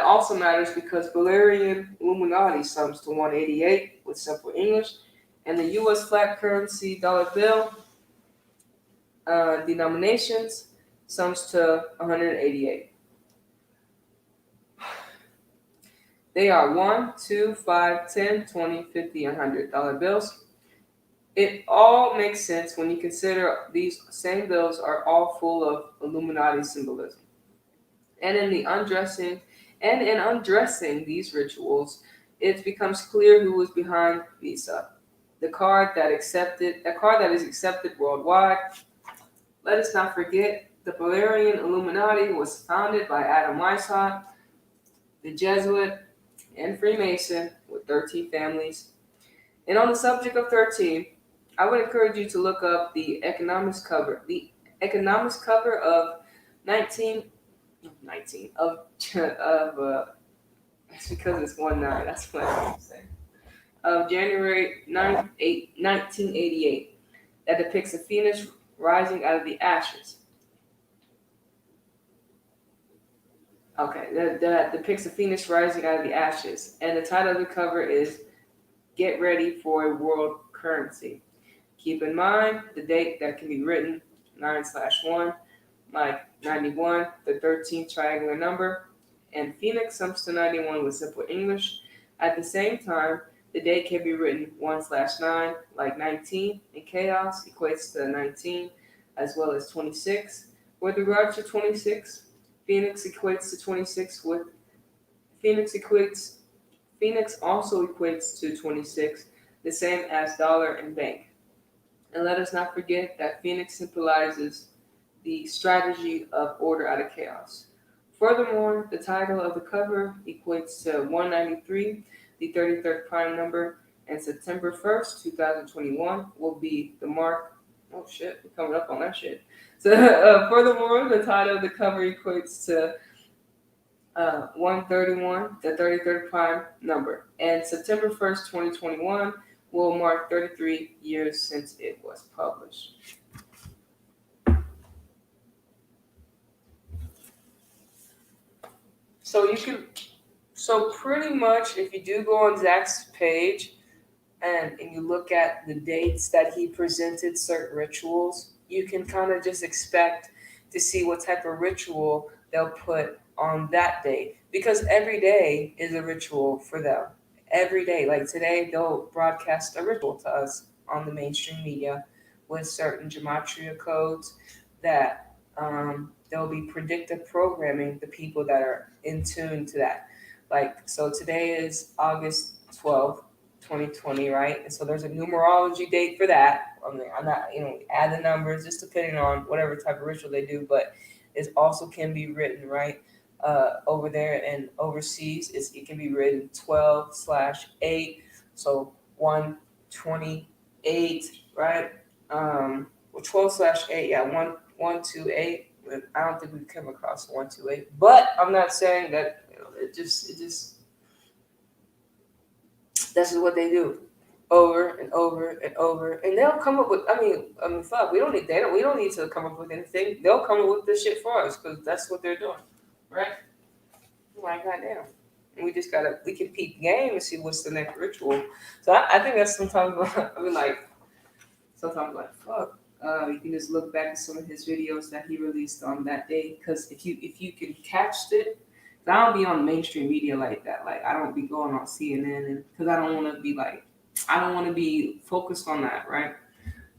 also matters because Valerian Illuminati sums to 188 with simple English, and the U.S. flat currency dollar bill denominations sums to 188. They are 1, 2, 5, 10, 20, 50, and $100 bills. It all makes sense when you consider these same bills are all full of Illuminati symbolism. And in undressing these rituals, it becomes clear who was behind Visa, the card that is accepted worldwide. Let us not forget the Valerian Illuminati was founded by Adam Weishaupt, the Jesuit and Freemason with 13 families. And on the subject of 13, I would encourage you to look up the economics cover. The economics cover of 19 of it's because it's 19. That's what I'm saying. Of January 9th, 1988, that depicts a phoenix rising out of the ashes. Okay, that depicts a phoenix rising out of the ashes, and the title of the cover is "Get Ready for a World Currency." Keep in mind the date that can be written 9/1, like 91, the 13th triangular number, and Phoenix sums to 91 with simple English. At the same time, the date can be written 1/9, like 19, and chaos equates to 19, as well as 26. With regards to 26, Phoenix equates to 26 with Phoenix also equates to 26, the same as dollar and bank. And let us not forget that Phoenix symbolizes the strategy of order out of chaos. Furthermore, the title of the cover equates to 193, the 33rd prime number, and September 1st, 2021 will be the mark. Oh shit, we're coming up on that shit. So, furthermore, the title of the cover equates to 131, the 33rd prime number, and September 1st, 2021 will mark 33 years since it was published. So pretty much if you do go on Zach's page and you look at the dates that he presented certain rituals, you can kind of just expect to see what type of ritual they'll put on that day. Because every day is a ritual for them. Every day, like today, they'll broadcast a ritual to us on the mainstream media with certain gematria codes that there'll be predictive programming the people that are in tune to that. Like, so today is August 12th, 2020, right? And so there's a numerology date for that. I mean, I'm not, add the numbers just depending on whatever type of ritual they do, but it also can be written, right? Over there and overseas, it can be written 12/8, so 128, right? 12/8, yeah, 128. I don't think we've come across 128, but I'm not saying that it just this is what they do. over and over and over, and they'll come up with. Fuck. We don't need to come up with anything. They'll come up with this shit for us because that's what they're doing, right? Like goddamn. And we just gotta. We can peep the game and see what's the next ritual. So I think that's sometimes. I mean, like sometimes like fuck. You can just look back at some of his videos that he released on that day. Because if you can catch it, I don't be on mainstream media like that. Like I don't be going on CNN, and because I don't want to be like, I don't want to be focused on that, right?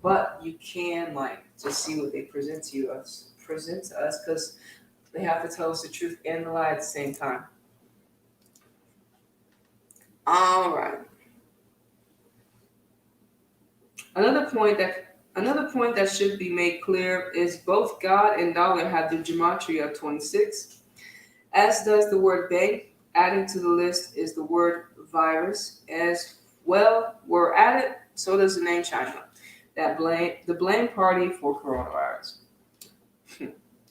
But you can like just see what they present to us, because they have to tell us the truth and the lie at the same time. All right. Another point that should be made clear is both God and dollar have the gematria of 26, as does the word bank. Adding to the list is the word virus as well. We're at it, so does the name China. The blame party for coronavirus.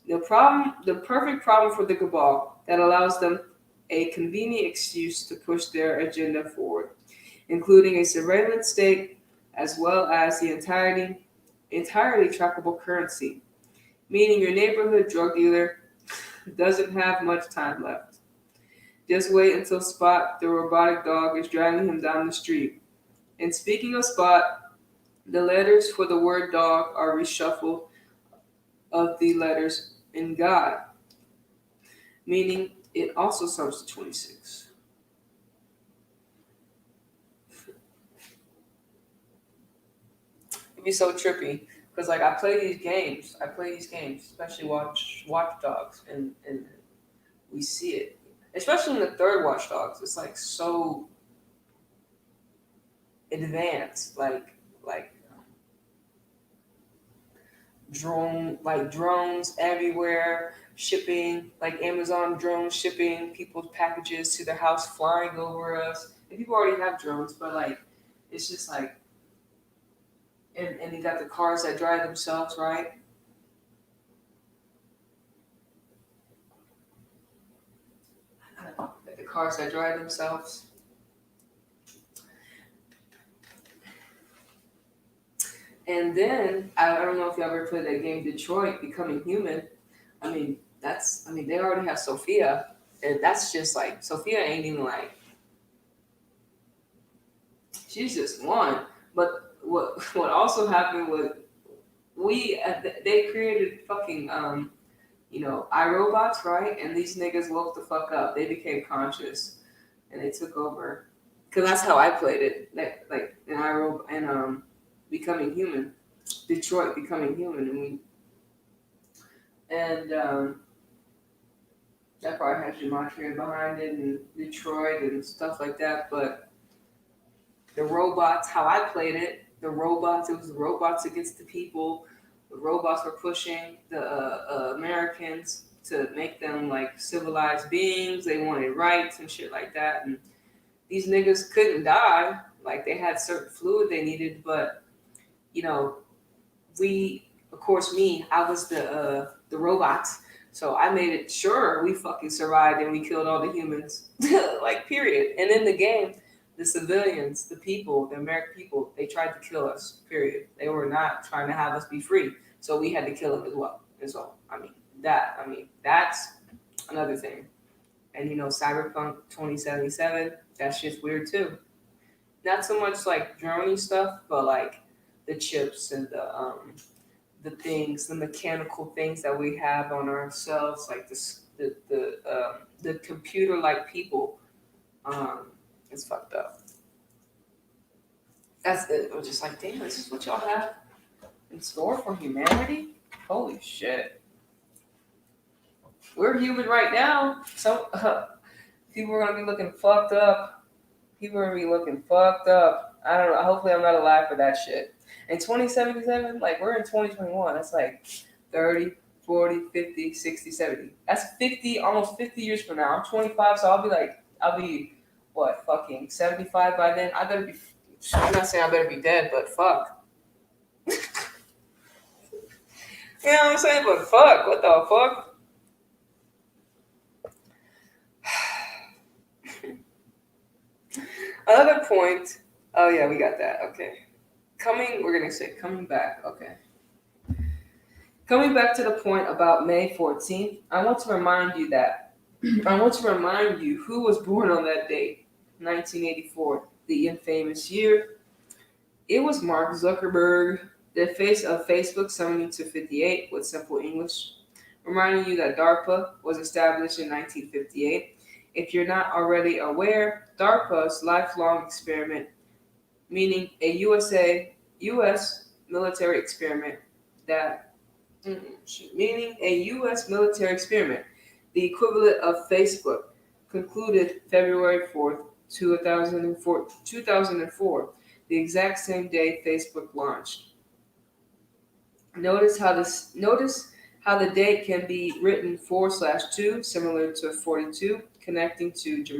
The perfect problem for the cabal that allows them a convenient excuse to push their agenda forward, including a surveillance state as well as the entirely trackable currency, meaning your neighborhood drug dealer doesn't have much time left. Just wait until Spot, the robotic dog, is dragging him down the street. And speaking of Spot, the letters for the word dog are reshuffled of the letters in God, meaning it also sums to 26. It'd be so trippy because like I play these games, especially Watch Dogs, and we see it, especially in the third Watch Dogs. It's like so advanced, like drones everywhere, shipping, like Amazon drones shipping people's packages to their house, flying over us. And people already have drones, but like it's just like, and you got the cars that drive themselves, right? The cars that drive themselves. And then I don't know if you ever played that game Detroit Becoming Human. They already have Sophia, and that's just like Sophia ain't even like, she's just one. But what also happened was they created fucking iRobots, right? And these niggas woke the fuck up. They became conscious and they took over. Cause that's how I played it. Like in iRobot and Becoming Human, Detroit Becoming Human, and that probably has gematria behind it and Detroit and stuff like that. But the robots, how I played it, it was the robots against the people. The robots were pushing the Americans to make them like civilized beings. They wanted rights and shit like that. And these niggas couldn't die. Like they had certain fluid they needed, but I was the robots. So I made it sure we fucking survived and we killed all the humans. Like period. And in the game, the civilians, the people, the American people, they tried to kill us, period. They were not trying to have us be free. So we had to kill them as well. And so, that's another thing. And Cyberpunk 2077, that shit's weird too. Not so much like droney stuff, but like the chips and the things, the mechanical things that we have on ourselves, like the computer like people. It's fucked up. That's it. We're just like, damn, this is what y'all have in store for humanity? Holy shit. We're human right now. So people are going to be looking fucked up. I don't know. Hopefully I'm not alive for that shit. In 2077, like we're in 2021. That's like 30, 40, 50, 60, 70. That's 50, almost 50 years from now. I'm 25, so I'll be what, fucking 75 by then? I better be, I'm not saying I better be dead, but fuck. You know what I'm saying? But fuck, what the fuck? Another point Oh yeah, we got that. Okay. We're gonna say coming back. Okay. Coming back to the point about May 14th, I want to remind you that I want to remind you who was born on that date, 1984, the infamous year. It was Mark Zuckerberg, the face of Facebook, summoning to 58 with simple English, reminding you that DARPA was established in 1958. If you're not already aware, DARPA's lifelong experiment, meaning a U.S. military experiment that, meaning a U.S. military experiment, the equivalent of Facebook, concluded February 4th, 2004, the exact same day Facebook launched. Notice how the date can be written 4/2, similar to 42, connecting to the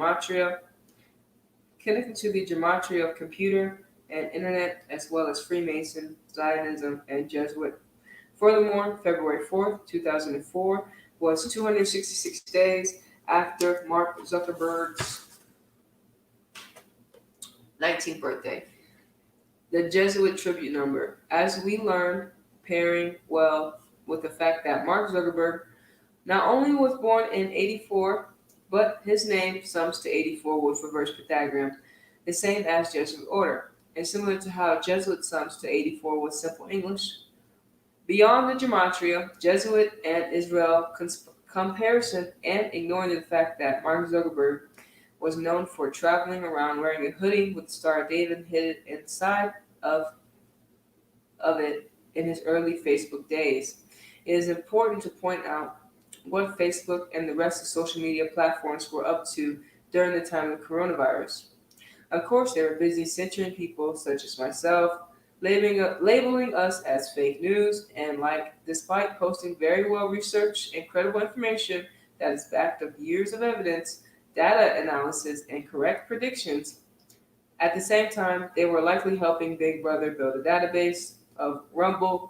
gematria of computer and internet, as well as Freemason, Zionism, and Jesuit. Furthermore, February 4th, 2004 was 266 days after Mark Zuckerberg's 19th birthday. The Jesuit tribute number, as we learn, pairing well with the fact that Mark Zuckerberg not only was born in 84, but his name sums to 84 with reverse Pythagorean, the same as Jesuit order, and similar to how Jesuit sums to 84 with simple English. Beyond the gematria, Jesuit and Israel comparison, and ignoring the fact that Mark Zuckerberg was known for traveling around wearing a hoodie with the Star of David hidden inside of it in his early Facebook days. It is important to point out what Facebook and the rest of social media platforms were up to during the time of coronavirus. Of course, they were busy censoring people such as myself, labeling us as fake news, and despite posting very well researched and credible information that is backed up years of evidence, data analysis, and correct predictions, at the same time, they were likely helping Big Brother build a database of rabble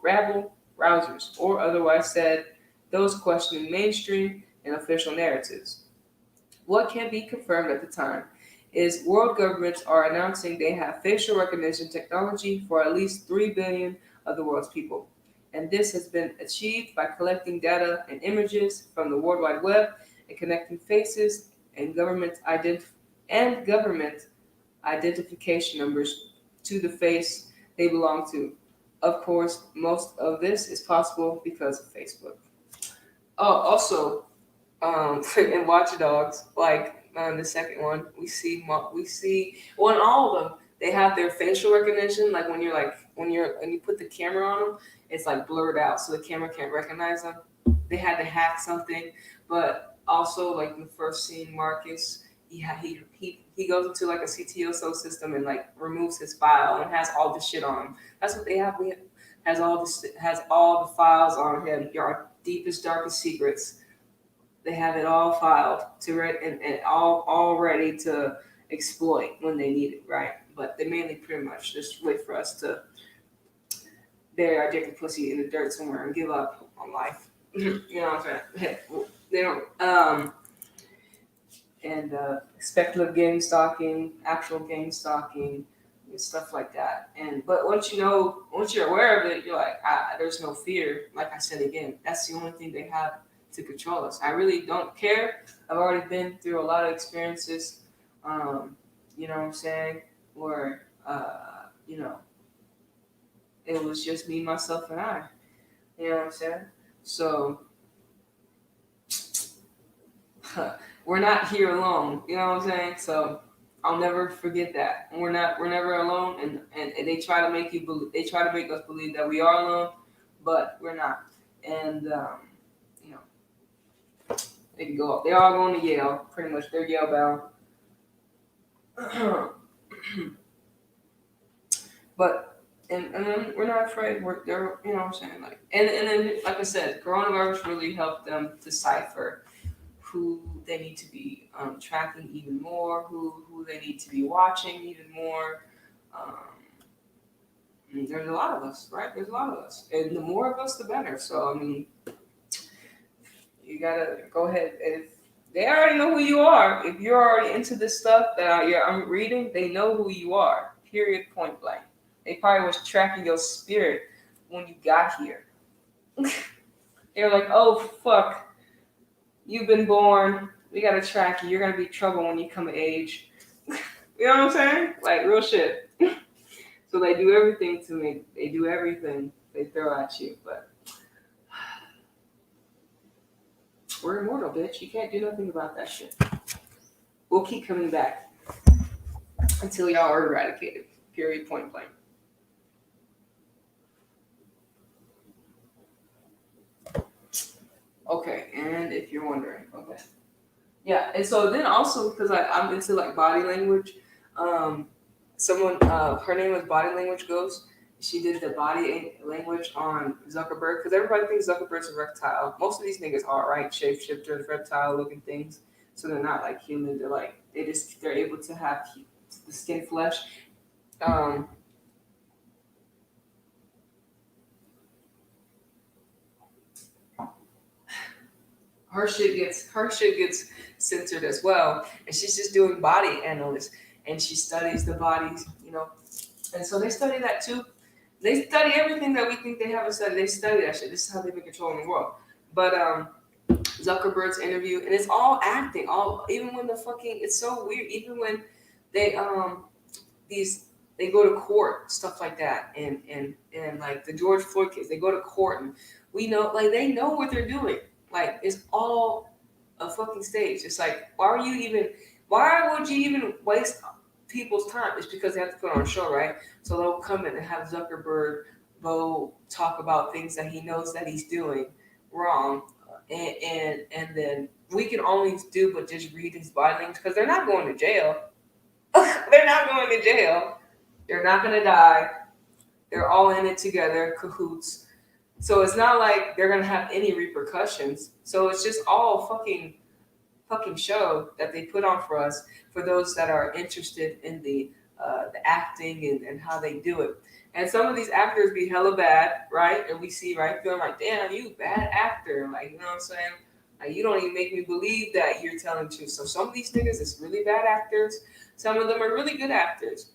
rousers, or otherwise said, those questioning mainstream and official narratives. What can be confirmed at the time is world governments are announcing they have facial recognition technology for at least 3 billion of the world's people. And this has been achieved by collecting data and images from the World Wide Web and connecting faces and government identification numbers to the face they belong to. Of course, most of this is possible because of Facebook. Oh, also, in Watch Dogs, the second one, we see well, in all of them, they have their facial recognition. Like when you put the camera on them, it's like blurred out, so the camera can't recognize them. They had to hack something, but also like in the first scene, Marcus, he goes into like a CTOSO system and like removes his file and has all the shit on him. That's what they have. Has all the files on him. Your deepest, darkest secrets. They have it all filed and all ready to exploit when they need it, right? But they mainly pretty much just wait for us to bury our dick and pussy in the dirt somewhere and give up on life. You know what I'm saying? They don't. And speculative game stalking, actual game stalking, and stuff like that. But once you're aware of it, you're like, there's no fear. Like I said again, that's the only thing they have to control us. I really don't care. I've already been through a lot of experiences. You know what I'm saying? Where it was just me, myself, and I. You know what I'm saying? So we're not here alone. You know what I'm saying? So I'll never forget that. We're never alone, and they try to make us believe that we are alone, but we're not. And they can go up. They're all going to Yale, pretty much. They're Yale bound. But and then we're not afraid. They're you know what I'm saying, like and then like I said, coronavirus really helped them decipher who they need to be tracking even more, who they need to be watching even more. There's a lot of us, right? There's a lot of us, and the more of us, the better. So I mean, you gotta go ahead. If they already know who you are, if you're already into this stuff that I'm reading, they know who you are. period, point blank. They probably was tracking your spirit when you got here. They were like, oh, fuck, you've been born. We got to track you. You're going to be trouble when you come of age. You know what I'm saying? Like, real shit. So they do everything to me. They do everything they throw at you. But we're immortal, bitch. You can't do nothing about that shit. We'll keep coming back until y'all are eradicated. Period, point blank. Okay, and if you're wondering, okay. Yeah, and so then also, because I'm into like body language, someone, her name was Body Language Ghost. She did the body language on Zuckerberg, because everybody thinks Zuckerberg's a reptile. Most of these niggas are, right? Shapeshifters, reptile looking things. So they're not like human. They're like, they're able to have the skin flesh. Her shit gets censored as well, and she's just doing body analysis, and she studies the bodies, and so they study that too. They study everything that we think they haven't studied. They study that shit. This is how they've been controlling the world. But Zuckerberg's interview, and it's all acting. Even when it's so weird. Even when they they go to court, stuff like that, and like the George Floyd case, they go to court, and we know, like, they know what they're doing. Like, it's all a fucking stage. It's like, why would you even waste people's time? It's because they have to put on a show, right? So they'll come in and have Zuckerberg go talk about things that he knows that he's doing wrong. And then we can only do but just read his body language, because they're not going to jail. They're not going to jail. They're not going to die. They're all in it together, cahoots. So it's not like they're going to have any repercussions. So it's just all fucking show that they put on for us, for those that are interested in the acting and how they do it. And some of these actors be hella bad, right? And we see, right, feeling like, damn, you bad actor. Like, you know what I'm saying? Like, you don't even make me believe that you're telling the truth. So some of these niggas is really bad actors. Some of them are really good actors.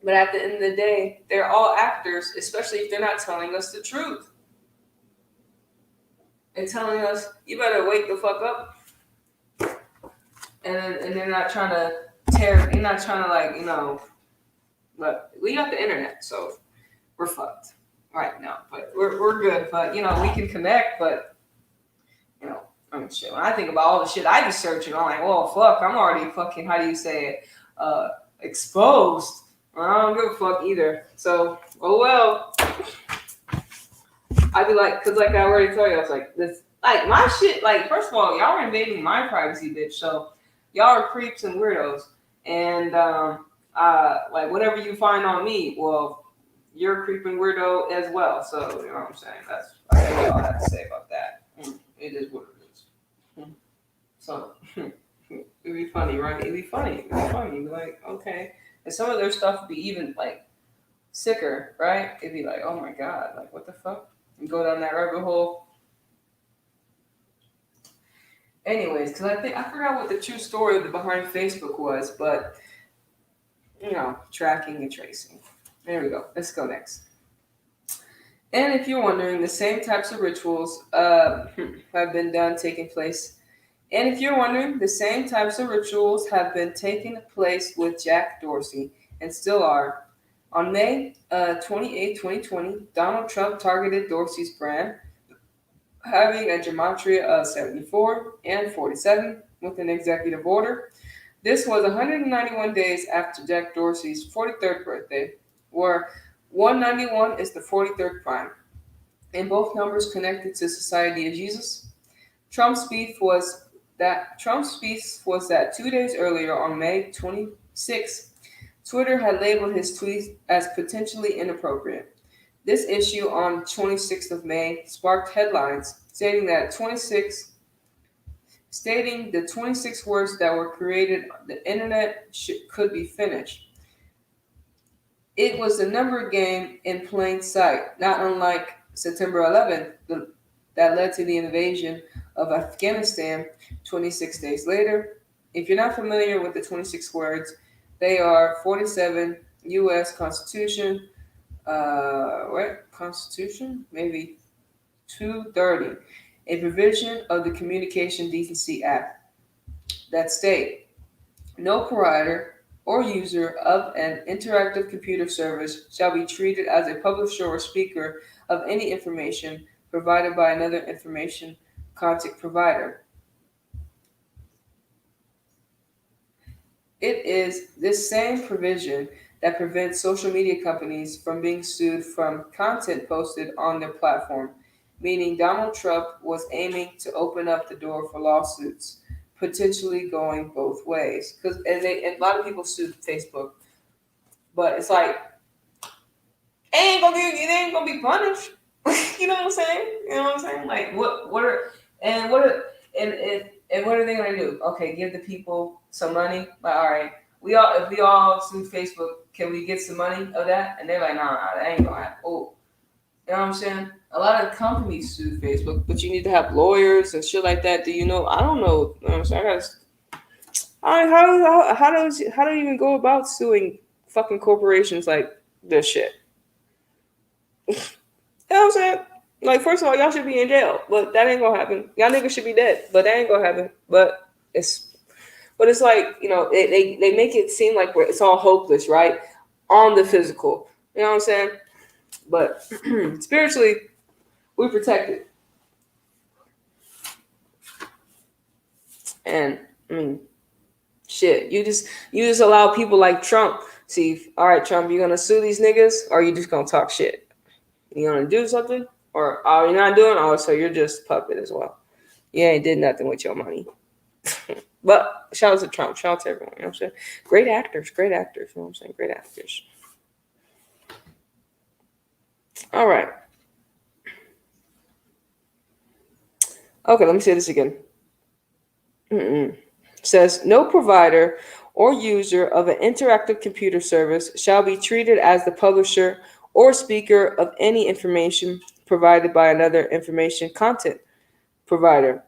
But at the end of the day, they're all actors, especially if they're not telling us the truth. And telling us, you better wake the fuck up. And they're not trying to they're not trying to, like, but we got the internet, so we're fucked right now. But we're good. But, we can connect, but, I mean, shit, when I think about all the shit I be searching, I'm like, well, fuck, I'm already fucking, how do you say it, exposed. I don't give a fuck either. So, oh well. I'd be like, because like I already told you, I was like, this, like, my shit, like, first of all, y'all are invading my privacy, bitch. So y'all are creeps and weirdos. And, like, whatever you find on me, well, you're a creep and weirdo as well. So, you know what I'm saying? I think all I have to say about that. It is what it is. So, it'd be funny, right? It'd be funny. You'd be like, okay. And some of their stuff would be even, like, sicker, right? It'd be like, oh my God, like, what the fuck? And go down that rabbit hole. Anyways, because I forgot what the true story behind Facebook was, but, tracking and tracing. There we go. Let's go next. And if you're wondering, the same types of rituals have been taking place. And if you're wondering, the same types of rituals have been taking place with Jack Dorsey and still are. On May 28, 2020, Donald Trump targeted Dorsey's brand, having a gematria of 74 and 47 with an executive order. This was 191 days after Jack Dorsey's 43rd birthday, where 191 is the 43rd prime, and both numbers connected to Society of Jesus. Trump's beef was that 2 days earlier, on May 26, Twitter had labeled his tweet as potentially inappropriate. This issue on 26th of May sparked headlines stating the 26 words that were created on the internet could be finished. It was the number game in plain sight, not unlike September 11th, that led to the invasion of Afghanistan 26 days later. If you're not familiar with the 26 words, they are 47, U.S. Constitution. What Constitution? Maybe 230. A provision of the Communication Decency Act that state no provider or user of an interactive computer service shall be treated as a publisher or speaker of any information provided by another information content provider. It is this same provision that prevents social media companies from being sued from content posted on their platform, meaning Donald Trump was aiming to open up the door for lawsuits, potentially going both ways. Because and a lot of people sued Facebook, but it's like it ain't gonna be punished. You know what I'm saying? You know what I'm saying? Like and what are they gonna do? Okay, give the people some money. Like, all right, if we all sue Facebook, can we get some money of that? And they're like, nah, that ain't gonna happen. Oh, you know what I'm saying? A lot of companies sue Facebook, but you need to have lawyers and shit like that. Do you know? I don't know. You know what I'm saying? How do you even go about suing fucking corporations like this shit? You know what I'm saying? Like, first of all, y'all should be in jail, but that ain't gonna happen. Y'all niggas should be dead, but that ain't gonna happen. But it's like, they make it seem like it's all hopeless, right? On the physical. You know what I'm saying? But spiritually, we protected. And I mean, shit, you just allow people like Trump. See, all right, Trump, you gonna sue these niggas, or you just gonna talk shit? You gonna do something, or are you not doing? Oh, so you're just puppet as well. You ain't did nothing with your money. But shout out to Trump. Shout out to everyone. You know what I'm saying? Great actors. You know what I'm saying? Great actors. All right. Okay, let me say this again. Says no provider or user of an interactive computer service shall be treated as the publisher or speaker of any information provided by another information content provider.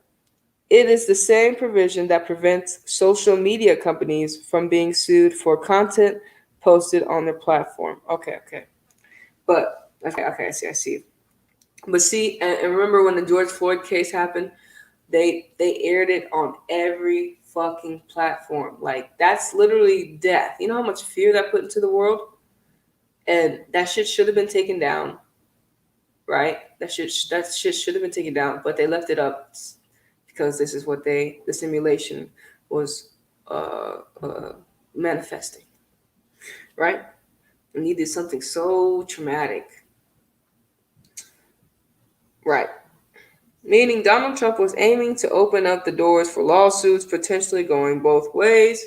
It is the same provision that prevents social media companies from being sued for content posted on their platform. Okay. But okay, I see. But see, and remember when the George Floyd case happened, they aired it on every fucking platform. Like, that's literally death. You know how much fear that put into the world? And that shit should have been taken down, right? That shit should have been taken down, but they left it up because this is what the simulation was manifesting, right? We needed something so traumatic, right? Meaning Donald Trump was aiming to open up the doors for lawsuits, potentially going both ways,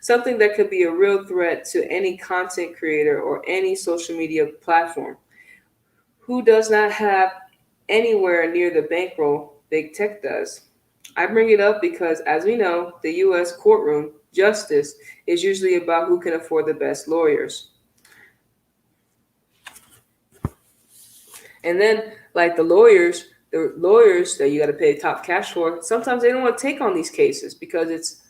something that could be a real threat to any content creator or any social media platform who does not have anywhere near the bankroll big tech does. I bring it up because, as we know, the U.S. courtroom justice is usually about who can afford the best lawyers. And then, like the lawyers that you got to pay top cash for, sometimes they don't want to take on these cases because it's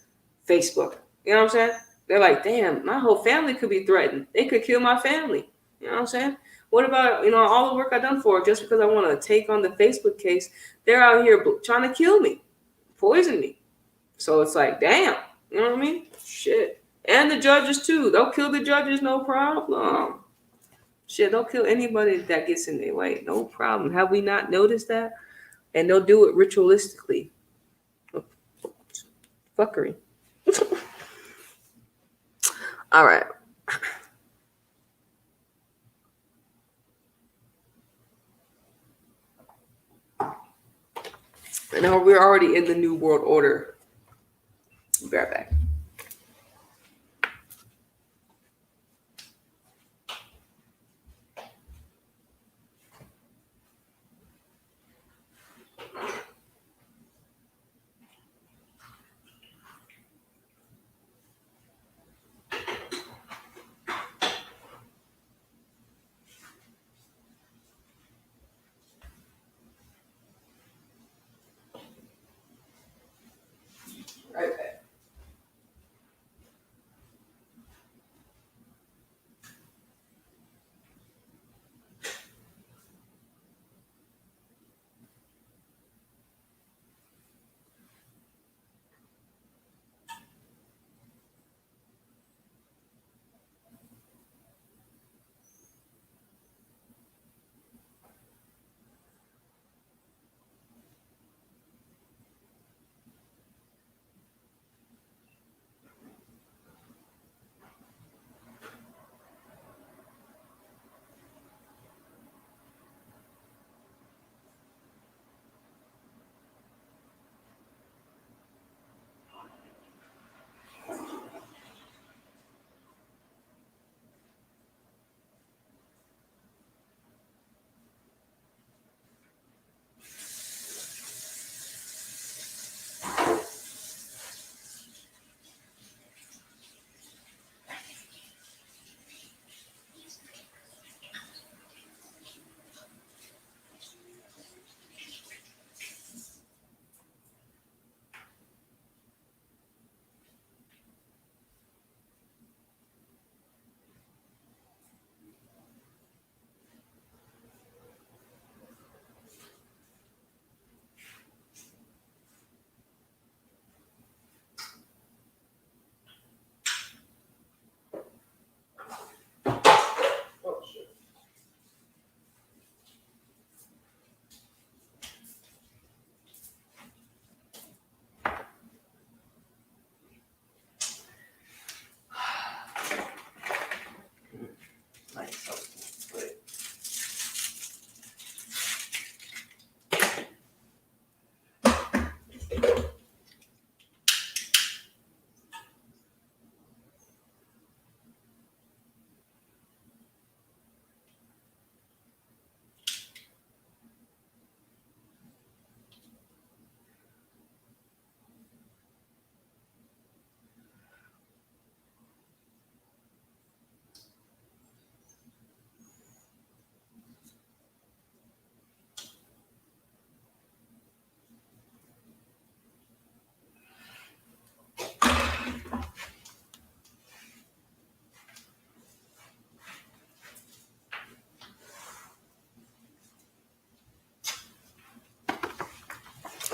Facebook. You know what I'm saying? They're like, damn, my whole family could be threatened. They could kill my family. You know what I'm saying? What about, all the work I done for it just because I want to take on the Facebook case? They're out here trying to kill me, poison me. So it's like, damn, you know what I mean? Shit. And the judges too. They'll kill the judges, no problem. Shit, they'll kill anybody that gets in their way. No problem. Have we not noticed that? And they'll do it ritualistically. Fuckery. All right. And now we're already in the New World Order. Be right back. Right back.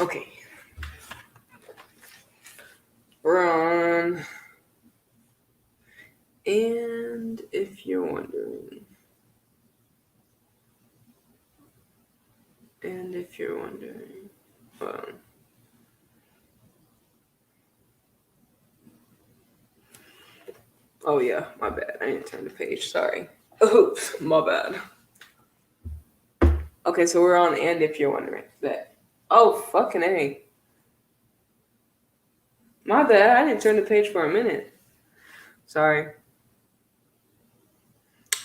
Okay. We're on. And if you're wondering. Oh yeah, my bad. I didn't turn the page. Sorry. Oops, my bad. Okay, so we're on and if you're wondering. That. Oh, fucking A. My bad. I didn't turn the page for a minute. Sorry.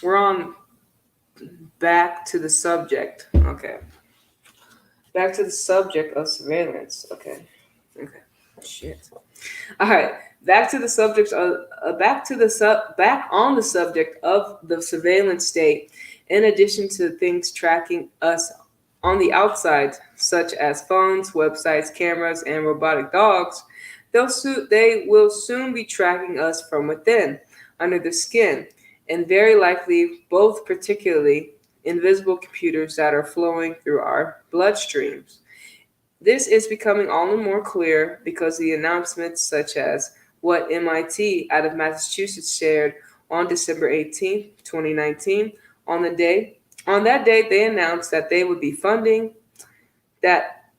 We're on back to the subject. Okay. Back to the subject of surveillance. Okay. Shit. All right. Back to the subject of back on the subject of the surveillance state. In addition to things tracking us on the outside, such as phones, websites, cameras, and robotic dogs, they will soon be tracking us from within, under the skin, and very likely both particularly invisible computers that are flowing through our bloodstreams. This is becoming all the more clear because the announcements such as what MIT out of Massachusetts shared on December 18th, 2019, on that date they announced that they would be funding that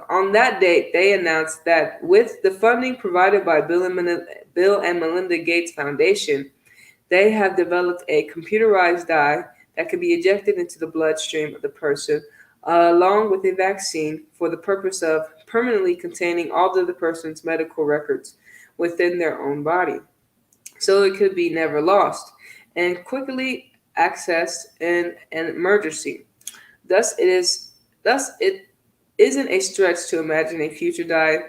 on that date they announced that with the funding provided by Bill and Melinda Gates Foundation, they have developed a computerized dye that can be injected into the bloodstream of the person, along with a vaccine for the purpose of permanently containing all of the person's medical records within their own body, so it could be never lost and quickly accessed in an emergency. Thus it isn't a stretch to imagine a future dye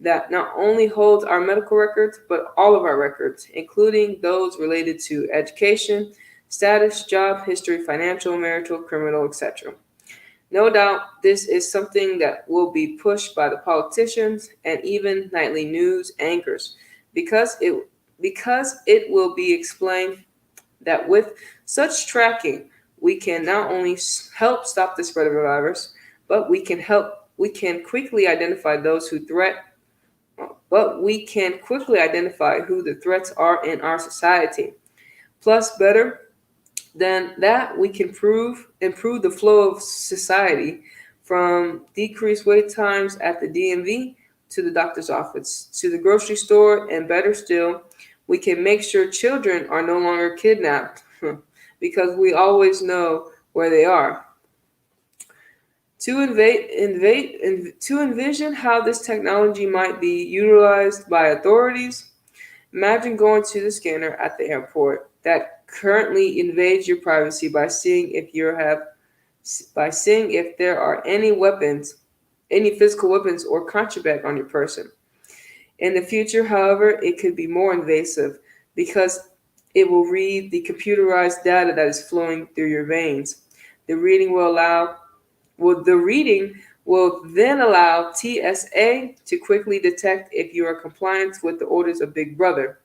that not only holds our medical records, but all of our records, including those related to education, status, job history, financial, marital, criminal, etc. No doubt this is something that will be pushed by the politicians and even nightly news anchors because it will be explained that with such tracking, we can not only help stop the spread of the virus, but we can quickly identify those who threat but we can quickly identify who the threats are in our society. Plus, better than that, we can improve the flow of society from decreased wait times at the DMV to the doctor's office to the grocery store, and better still, we can make sure children are no longer kidnapped because we always know where they are. To envision how this technology might be utilized by authorities, imagine going to the scanner at the airport that currently invades your privacy by seeing if there are any physical weapons or contraband on your person. In the future, however, it could be more invasive because it will read the computerized data that is flowing through your veins. The reading will allow the reading will then allow TSA to quickly detect if you are compliant with the orders of Big Brother,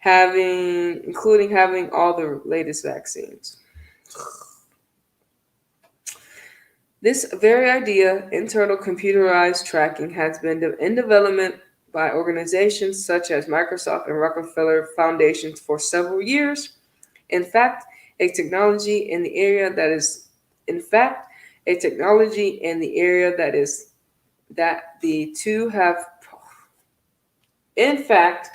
including having all the latest vaccines. This very idea, internal computerized tracking, has been in development by organizations such as Microsoft and Rockefeller Foundations for several years. In fact, a technology in the area that is in fact a technology in the area that is that the two have in fact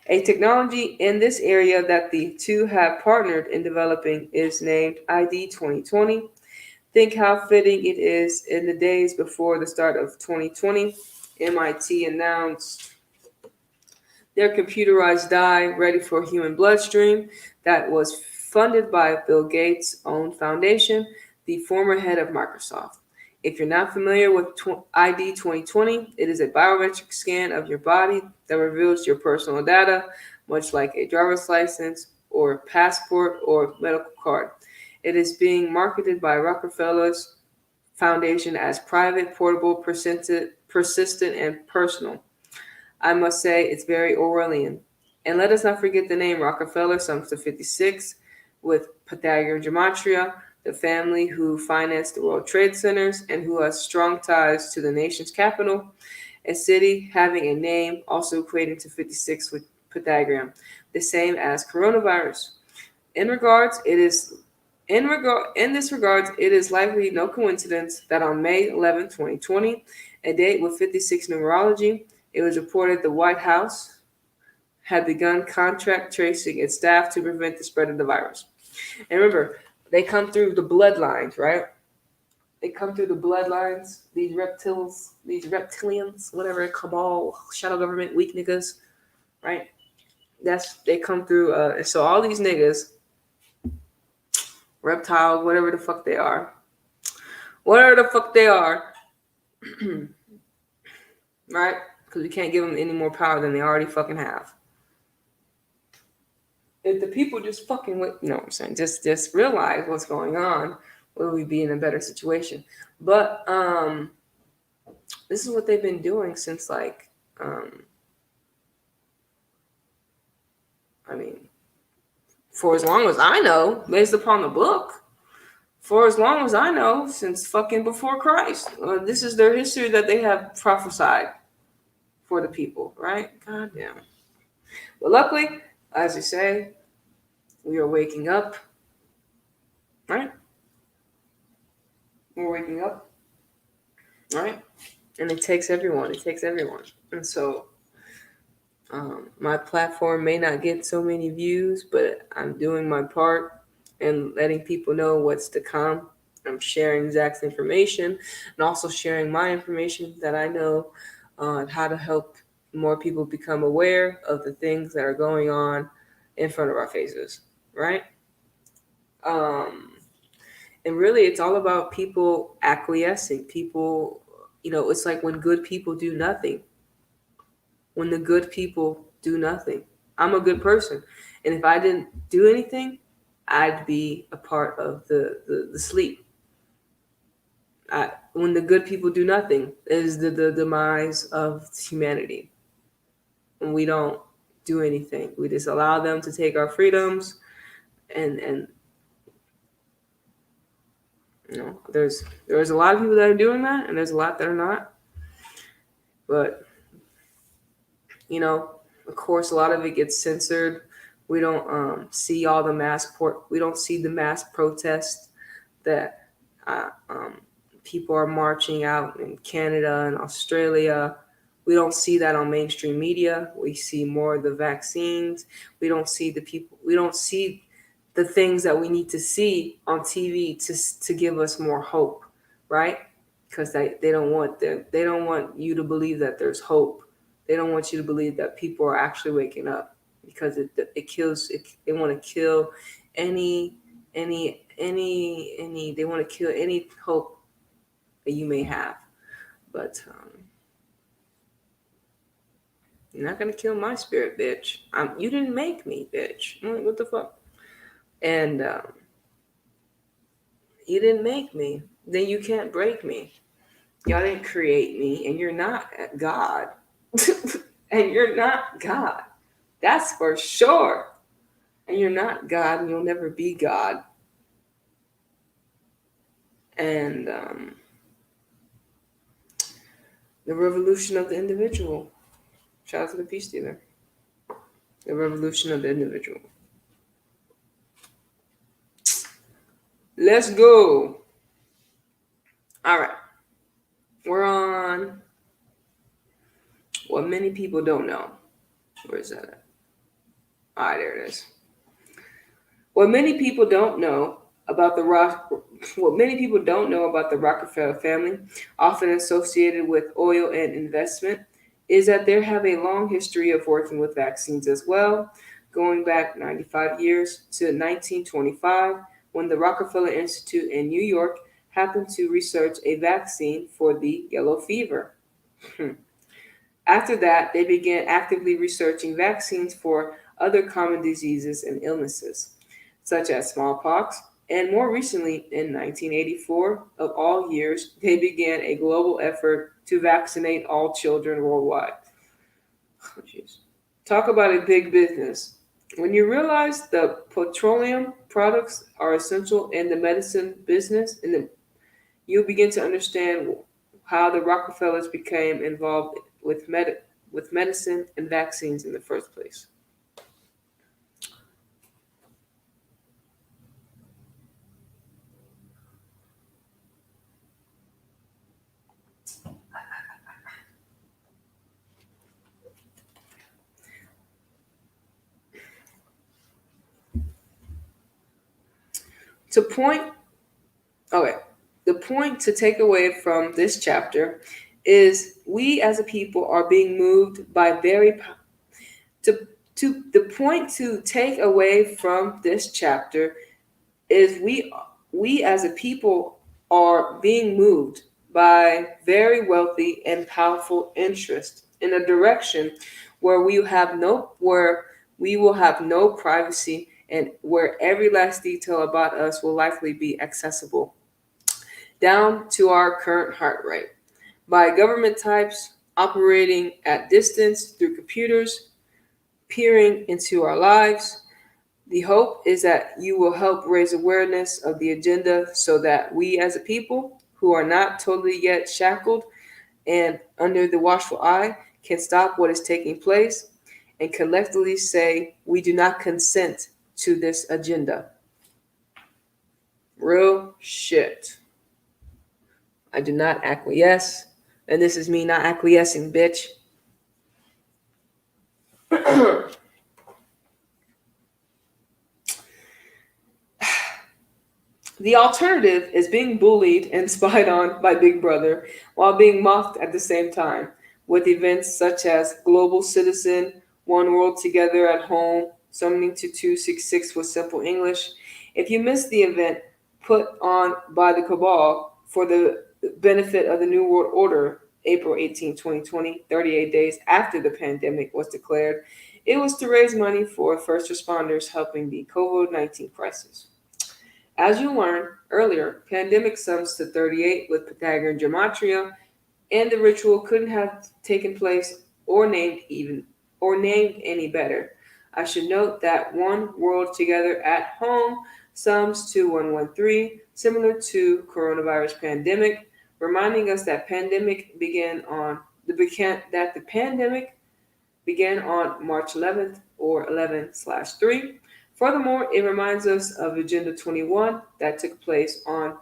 a technology in this area that the two have partnered in developing is named ID2020. Think how fitting it is in the days before the start of 2020, MIT announced their computerized dye ready for human bloodstream that was funded by Bill Gates' own foundation, the former head of Microsoft. If you're not familiar with ID 2020, it is a biometric scan of your body that reveals your personal data, much like a driver's license or passport or medical card. It is being marketed by Rockefeller's Foundation as private, portable, persistent, and personal. I must say it's very Orwellian. And let us not forget the name Rockefeller, sums to 56, with Pythagorean gematria, the family who financed the World Trade Centers and who has strong ties to the nation's capital, a city having a name also equating to 56 with Pythagorean, the same as coronavirus. In this regards, it is likely no coincidence that on May 11, 2020, a date with 56 numerology, it was reported the White House had begun contract tracing its staff to prevent the spread of the virus. And remember, they come through the bloodlines, right? They come through the bloodlines, these reptilians, whatever, cabal, shadow government, weak niggas, right? They come through, so all these niggas, reptiles, whatever the fuck they are, right? Because we can't give them any more power than they already fucking have. If the people just fucking, you know what I'm saying, just realize what's going on, will we be in a better situation? But this is what they've been doing since like, for as long as I know, based upon the book, for as long as I know, since fucking before Christ, this is their history that they have prophesied for the people, right? God damn. But luckily, as you say, we are waking up, right? We're waking up, right? And it takes everyone. And so my platform may not get so many views, but I'm doing my part and letting people know what's to come. I'm sharing Zach's information and also sharing my information that I know on how to help more people become aware of the things that are going on in front of our faces, right? And really, it's all about people acquiescing. People, it's like when good people do nothing. When the good people do nothing. I'm a good person. And if I didn't do anything, I'd be a part of the sleep. When the good people do nothing, is the demise of humanity. And we don't do anything. We just allow them to take our freedoms and there's a lot of people that are doing that, and there's a lot that are not. But of course, a lot of it gets censored. We don't see all the we don't see the mass protests that people are marching out in Canada and Australia. We don't see that on mainstream media. We see more of the vaccines. We don't see the people. We don't see the things that we need to see on TV to give us more hope, right? Because they don't want you to believe that there's hope. They don't want you to believe that people are actually waking up, because it kills. They want to kill any. They want to kill any hope that you may have, but you're not gonna kill my spirit, bitch. You didn't make me, bitch. I'm like, what the fuck? And you didn't make me, then you can't break me. Y'all didn't create me, and you're not God. And you're not God. That's for sure. And you're not God, and you'll never be God. And the revolution of the individual. Shout out to the peace dealer. The revolution of the individual. Let's go. All right. We're on what many people don't know. Where is that at? All right, there it is. What many people don't know about the Rockefeller family, often associated with oil and investment, is that they have a long history of working with vaccines as well, going back 95 years to 1925, when the Rockefeller Institute in New York happened to research a vaccine for the yellow fever. After that, they began actively researching vaccines for other common diseases and illnesses, such as smallpox, and more recently, in 1984, of all years, they began a global effort to vaccinate all children worldwide. Oh, talk about a big business. When you realize the petroleum products are essential in the medicine business, you'll begin to understand how the Rockefellers became involved with medicine and vaccines in the first place. To point, okay, the point to take away from this chapter is we as a people are being moved by to the point to take away from this chapter is we as a people are being moved by very wealthy and powerful interests in a direction where we will have no privacy and where every last detail about us will likely be accessible down to our current heart rate by government types operating at distance through computers peering into our lives. The hope is that you will help raise awareness of the agenda so that we as a people who are not totally yet shackled and under the watchful eye can stop what is taking place and collectively say we do not consent to this agenda. Real shit. I do not acquiesce, and this is me not acquiescing, bitch. The alternative is being bullied and spied on by Big Brother while being mocked at the same time, with events such as Global Citizen, One World Together at Home, summoning to 266 with simple English. If you missed the event put on by the Cabal for the benefit of the New World Order, April 18, 2020, 38 days after the pandemic was declared, it was to raise money for first responders helping the COVID-19 crisis. As you learned earlier, pandemic sums to 38 with Pythagorean gematria, and the ritual couldn't have taken place or named any better. I should note that One World Together at Home sums to 113, similar to coronavirus pandemic, reminding us that the pandemic began on March 11th or 11/3. Furthermore, it reminds us of Agenda 21 that took place on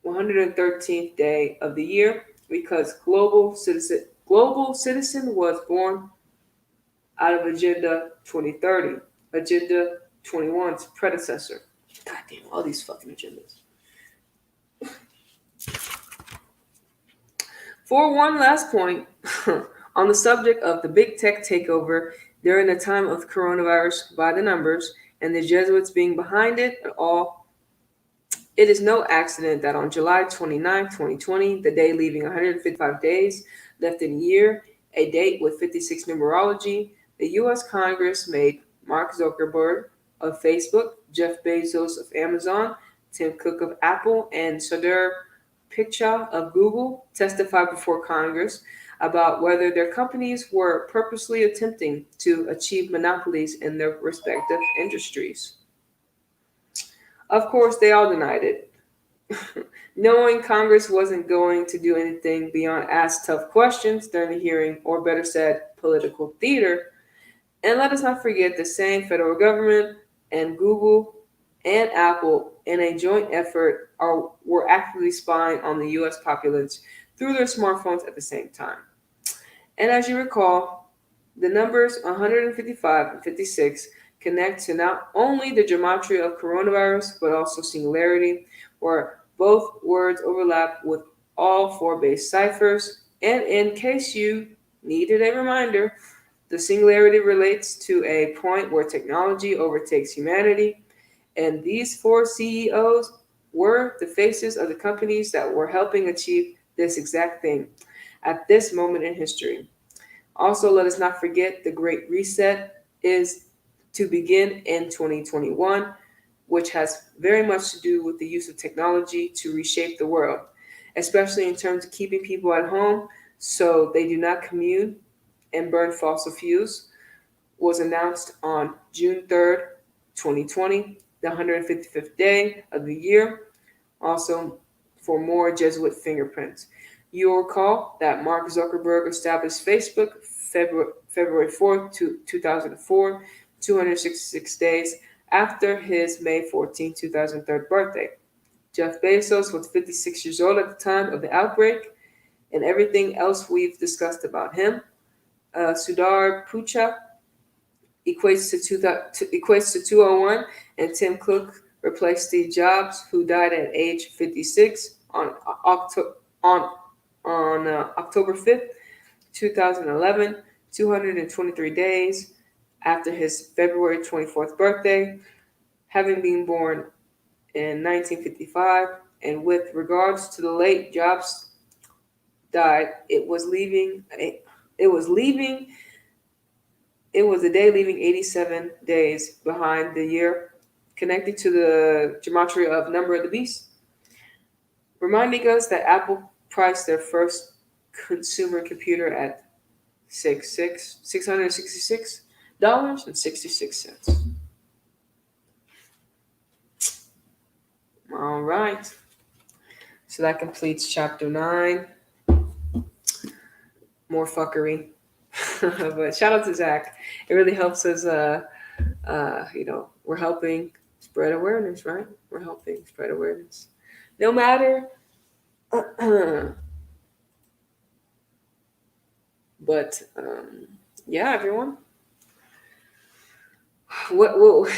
113th day of the year because Global Citizen was born out of Agenda 2030, Agenda 21's predecessor. God damn, all these fucking agendas. For one last point, on the subject of the big tech takeover during the time of coronavirus by the numbers and the Jesuits being behind it at all, it is no accident that on July 29, 2020, the day leaving 155 days left in a year, a date with 56 numerology, the U.S. Congress made Mark Zuckerberg of Facebook, Jeff Bezos of Amazon, Tim Cook of Apple, and Sundar Pichai of Google testify before Congress about whether their companies were purposely attempting to achieve monopolies in their respective industries. Of course, they all denied it, knowing Congress wasn't going to do anything beyond ask tough questions during the hearing, or better said, political theater. And let us not forget the same federal government and Google and Apple, in a joint effort, were actively spying on the U.S. populace through their smartphones at the same time. And as you recall, the numbers 155 and 56 connect to not only the gematria of coronavirus, but also singularity, where both words overlap with all four base ciphers. And in case you needed a reminder, the singularity relates to a point where technology overtakes humanity. And these four CEOs were the faces of the companies that were helping achieve this exact thing at this moment in history. Also, let us not forget the Great Reset is to begin in 2021, which has very much to do with the use of technology to reshape the world, especially in terms of keeping people at home so they do not commute and burn fossil fuels. was announced on June 3rd, 2020, the 155th day of the year. Also, for more Jesuit fingerprints. You'll recall that Mark Zuckerberg established Facebook February 4th, 2004, 266 days after his May 14, 2003 birthday. Jeff Bezos was 56 years old at the time of the outbreak, and everything else we've discussed about him. Sundar Pichai equates to 201, and Tim Cook replaced Steve Jobs, who died at age 56 on October 5th, 2011, 223 days after his February 24th birthday, having been born in 1955. And with regards to the late Jobs died, it was a day leaving 87 days behind the year, connected to the gematria of number of the beast, reminding us that Apple priced their first consumer computer at $666.66. All right. So that completes chapter 9. More fuckery. But shout out to Zach. It really helps us, we're helping spread awareness, right? We're helping spread awareness. No matter, but, yeah, everyone. What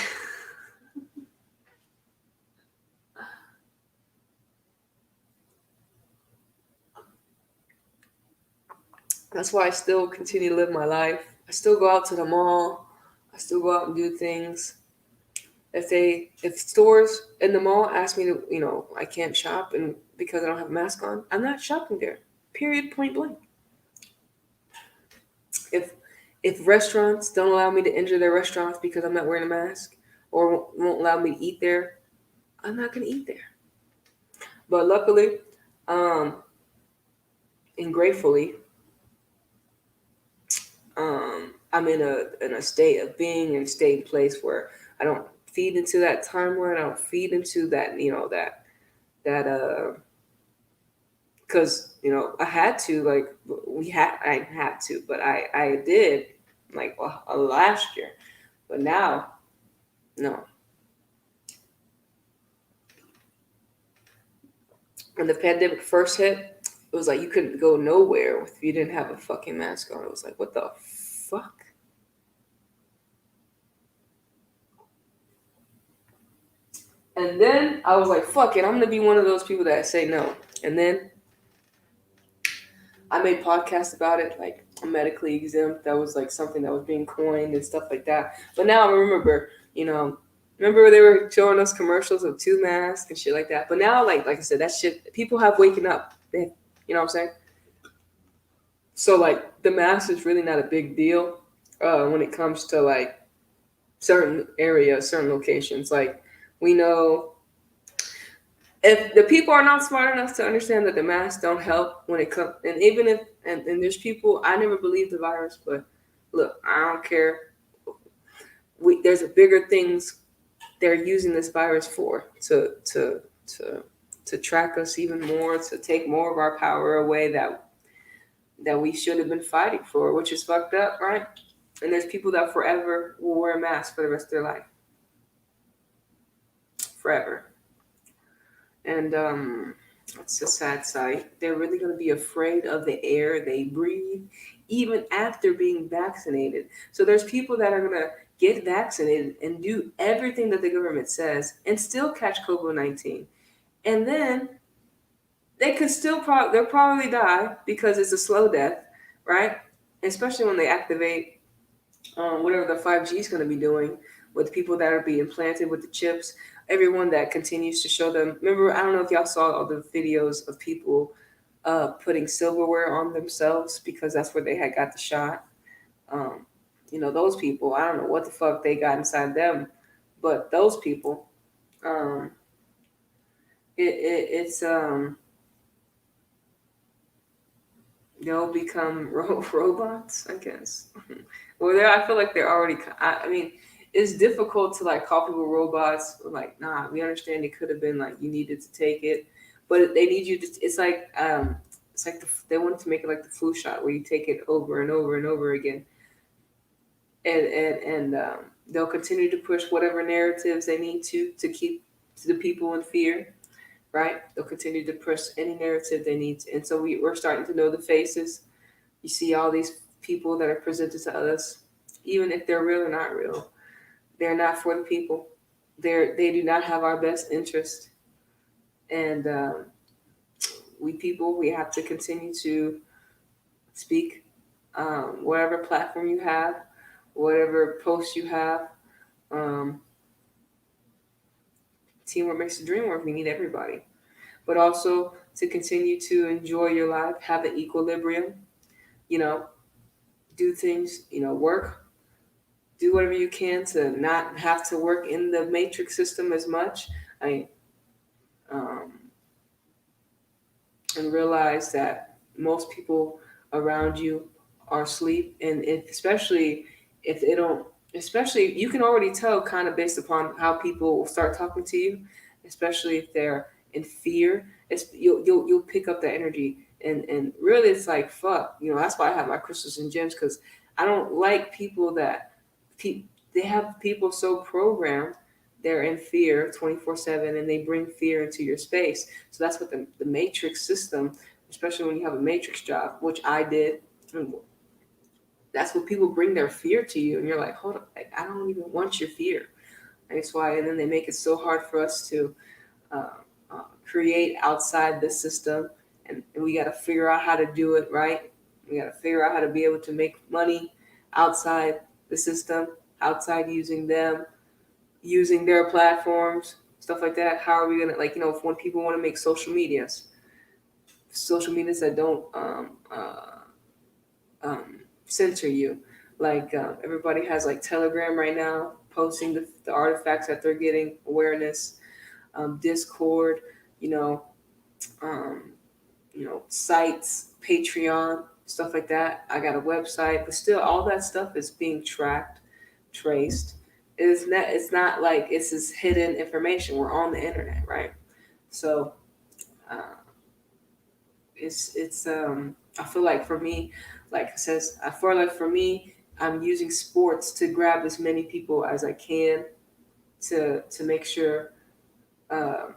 That's why I still continue to live my life. I still go out to the mall. I still go out and do things. If stores in the mall ask me to, I can't shop and because I don't have a mask on, I'm not shopping there. Period, point blank. If restaurants don't allow me to enter their restaurants because I'm not wearing a mask or won't allow me to eat there, I'm not going to eat there. But luckily, and gratefully, I'm in a state of being in a state and place where I don't feed into that timeline. I don't feed into that, because I had to, like, I had to, but I did, like, last year, but now, no. When the pandemic first hit, it was like you couldn't go nowhere if you didn't have a fucking mask on. It was like, what the fuck? And then I was like, fuck it, I'm gonna be one of those people that say no. And then I made podcasts about it, like I'm medically exempt. That was like something that was being coined and stuff like that. But now I remember, remember they were showing us commercials of 2 masks and shit like that. But now, like I said, that shit, people have waken up. You know what I'm saying? So like the mask is really not a big deal when it comes to like certain areas, certain locations. Like we know if the people are not smart enough to understand that the masks don't help when it comes, and even if and there's people, I never believed the virus, but look, I don't care. There's a bigger things they're using this virus for to track us even more, to take more of our power away that we should have been fighting for, which is fucked up, right? And there's people that forever will wear a mask for the rest of their life. Forever. And it's a sad sight. They're really going to be afraid of the air they breathe, even after being vaccinated. So there's people that are going to get vaccinated and do everything that the government says and still catch COVID-19. And then they could still they'll probably die because it's a slow death, right? Especially when they activate whatever the 5G is going to be doing with people that are being implanted with the chips. Everyone that continues to show them. Remember, I don't know if y'all saw all the videos of people putting silverware on themselves because that's where they had got the shot. Those people, I don't know what the fuck they got inside them, but those people, it's they'll become robots, I guess. Well, I feel like they're already. I mean, it's difficult to like call people robots. Like, nah, we understand it could have been like you needed to take it, but they need you to. It's like they wanted to make it like the flu shot where you take it over and over and over again, and they'll continue to push whatever narratives they need to keep the people in fear. Right? They'll continue to push any narrative they need, and so we're starting to know the faces. You see all these people that are presented to us, even if they're real or not real. They're not for the people. They do not have our best interest. And we people, we have to continue to speak. Whatever platform you have, whatever post you have, um, teamwork makes the dream work. We need everybody. But also to continue to enjoy your life, have an equilibrium, you know, do things, work, do whatever you can to not have to work in the matrix system as much. I mean, um, and realize that most people around you are asleep, and if they don't, especially you can already tell kind of based upon how people will start talking to you, especially if they're in fear. You'll pick up that energy, and really it's like fuck, that's why I have my crystals and gems, because I don't like people that they have people so programmed. They're in fear 24/7, and they bring fear into your space. So that's what the matrix system, especially when you have a matrix job, which I did. That's what people bring their fear to you, and you're like, hold on, I don't even want your fear. And that's why, and then they make it so hard for us to uh, create outside the system, and we got to figure out how to do it right. We got to figure out how to be able to make money outside the system, outside using their platforms, stuff like that. How are we gonna, if when people want to make social medias that don't censor you, everybody has like Telegram right now, posting the artifacts that they're getting awareness, Discord, you know, um, sites, Patreon, stuff like that. I got a website, but still, all that stuff is being tracked, traced. It's not like it's this hidden information. We're on the internet, right? So uh, it's I feel like for me, like it says, I feel like for me, I'm using sports to grab as many people as I can to make sure uh,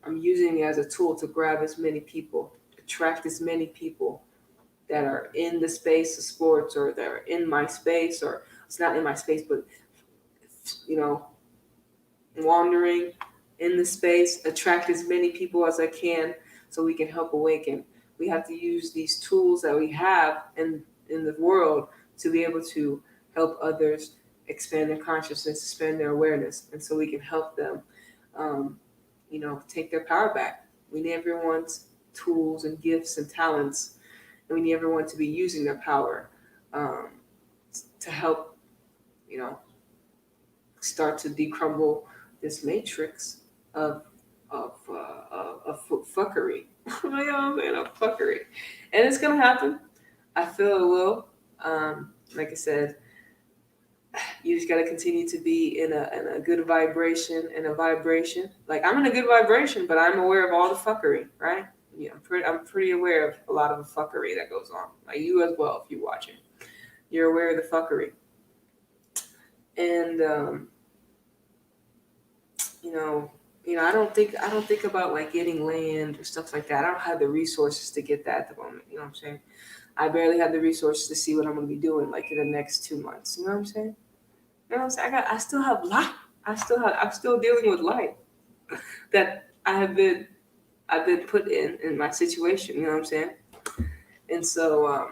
I'm using it as a tool to grab as many people, attract as many people that are in the space of sports, or that are in my space, or it's not in my space, but you know, wandering in the space, attract as many people as I can so we can help awaken. We have to use these tools that we have in the world to be able to help others expand their consciousness, expand their awareness, and so we can help them, take their power back. We need everyone's tools and gifts and talents, and we need everyone to be using their power um, to help, you know, start to decrumble this matrix of fuckery. You know what I'm saying? Of fuckery, and it's gonna happen. I feel it will. Like I said, you just gotta continue to be in a good vibration, in a vibration. Like I'm in a good vibration, but I'm aware of all the fuckery, right? Yeah, I'm pretty aware of a lot of the fuckery that goes on. Like you as well, if you're watching, you're aware of the fuckery, and you know, I don't think about like getting land or stuff like that. I don't have the resources to get that at the moment. You know what I'm saying? I barely have the resources to see what I'm gonna be doing like in the next 2 months. You know what I'm saying? You know what I'm saying? I still have life. I'm still dealing with life that I've been put in my situation. You know what I'm saying? And so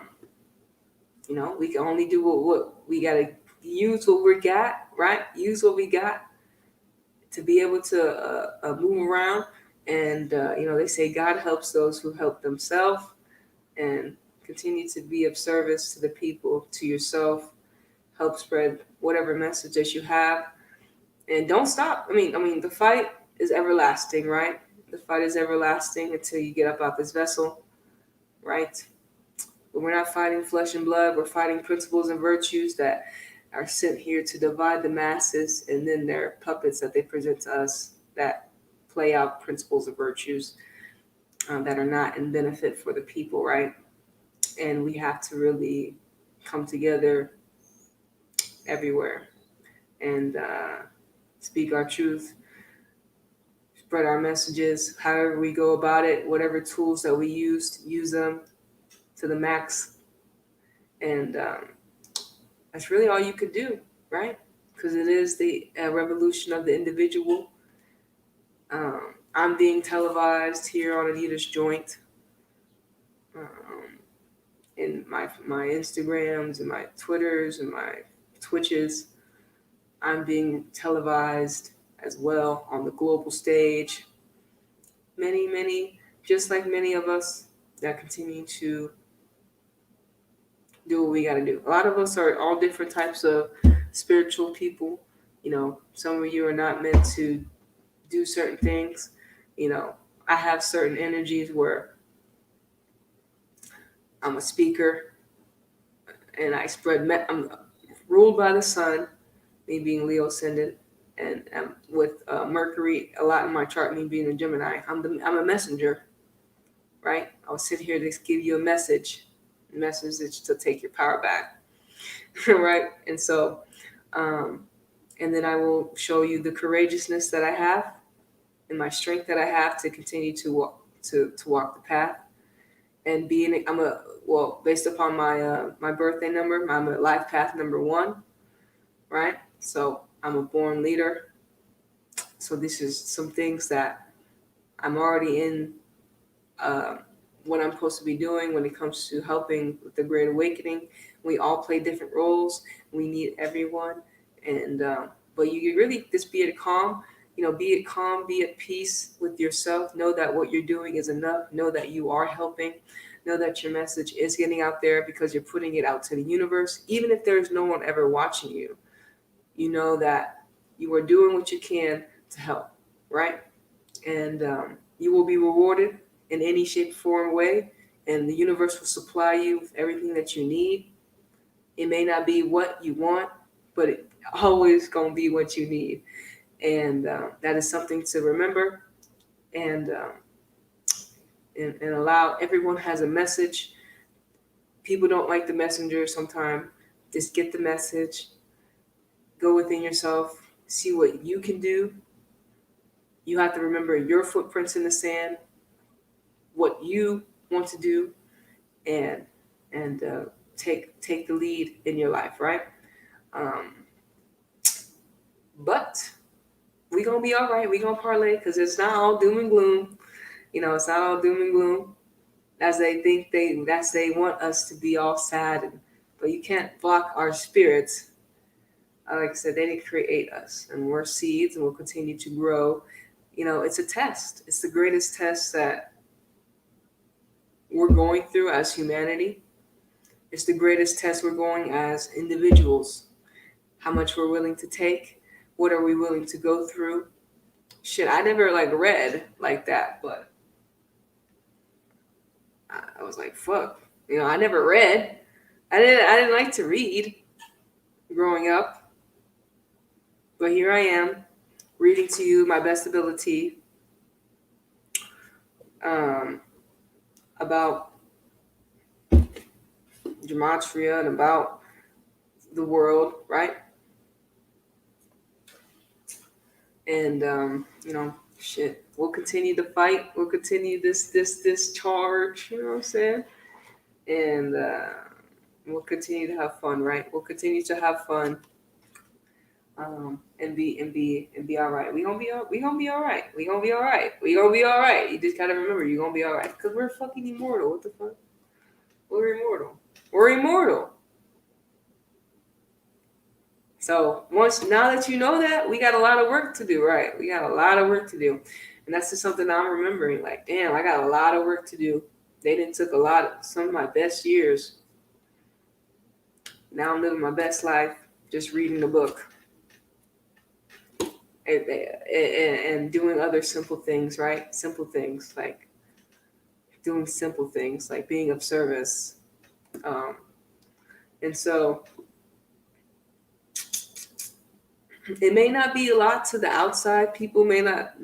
we can only do what we gotta use what we got, right? Use what we got to be able to move around. And they say God helps those who help themselves, and continue to be of service to the people, to yourself. Help spread whatever message that you have, and don't stop. I mean, the fight is everlasting, right? The fight is everlasting until you get up out this vessel, right? But we're not fighting flesh and blood. We're fighting principles and virtues that are sent here to divide the masses, and then they're puppets that they present to us that play out principles and virtues that are not in benefit for the people, right? And we have to really come together everywhere and speak our truth, spread our messages, however we go about it, whatever tools that we use them to the max. And that's really all you could do, right? Because it is the revolution of the individual. I'm being televised here on Anita's Joint, in my Instagrams and my Twitters and my Twitches. I'm being televised as well on the global stage. Many, just like many of us that continue to do what we got to do. A lot of us are all different types of spiritual people. Some of you are not meant to do certain things. I have certain energies where I'm a speaker and I spread. I'm ruled by the sun, me being Leo ascendant, and with Mercury a lot in my chart, me being a Gemini. I'm a messenger, right? I'll sit here to give you a message to take your power back, right? And so, and then I will show you the courageousness that I have and my strength that I have to continue to walk the path. And based upon my birthday number, I'm a life path number 1, right? So I'm a born leader. So this is some things that I'm already in what I'm supposed to be doing when it comes to helping with the Great Awakening. We all play different roles. We need everyone. And but you really just be at calm. Be at calm, be at peace with yourself. Know that what you're doing is enough. Know that you are helping. Know that your message is getting out there because you're putting it out to the universe. Even if there's no one ever watching you, you know that you are doing what you can to help, right? And you will be rewarded in any shape, form, way. And the universe will supply you with everything that you need. It may not be what you want, but it's always going to be what you need. And that is something to remember, and allow. Everyone has a message. People don't like the messenger sometimes. Just get the message. Go within yourself. See what you can do. You have to remember your footprints in the sand, what you want to do, and take the lead in your life, right? But we gonna be all right. We gonna parlay because it's not all doom and gloom. It's not all doom and gloom as they think they want us to be all sad. But you can't block our spirits. Like I said, they didn't create us, and we're seeds, and we'll continue to grow. It's a test. It's the greatest test that we're going through as humanity. It's the greatest test we're going as individuals. How much we're willing to take. What are we willing to go through? Shit, I never read like that, but I was like, fuck. I never read. I didn't like to read growing up. But here I am, reading to you my best ability about gematria and about the world, right? And shit, we'll continue to fight. We'll continue this charge. You know what I'm saying? And we'll continue to have fun, right? We'll continue to have fun, and be all right. We gonna be all right. We gonna be all right. We gonna be all right. You just gotta remember, you're gonna be all right because we're fucking immortal. What the fuck? We're immortal. So now that you know that, we got a lot of work to do, right? We got a lot of work to do. And that's just something I'm remembering. Like, damn, I got a lot of work to do. They didn't took some of my best years. Now I'm living my best life, just reading the book. And doing other simple things, right? Simple things, like doing simple things, like being of service, And so it may not be a lot to the outside. People may not,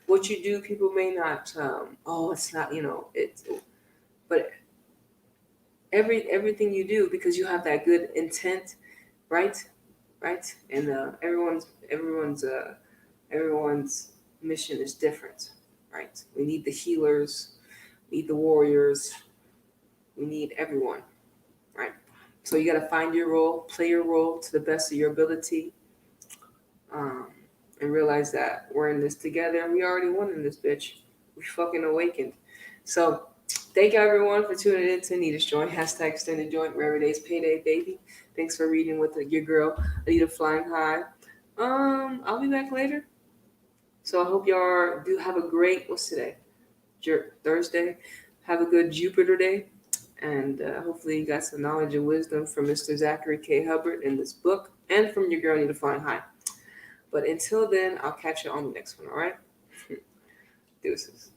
what you do, people may not, it's not, but everything you do, because you have that good intent, right? Right? And everyone's mission is different, right? We need the healers, we need the warriors, we need everyone, right? So you got to find your role, play your role to the best of your ability, and realize that we're in this together, and we already won in this bitch. We fucking awakened. So thank you everyone for tuning in to Anita's Joint, #Exendajoint, where every day's payday, baby. Thanks for reading with your girl, Anita Flying High. I'll be back later. So I hope y'all do have a great, what's today? Thursday. Have a good Jupiter day. And hopefully you got some knowledge and wisdom from Mr. Zachary K. Hubbard in this book, and from your girl, Anita Flying High. But until then, I'll catch you on the next one, all right? Deuces.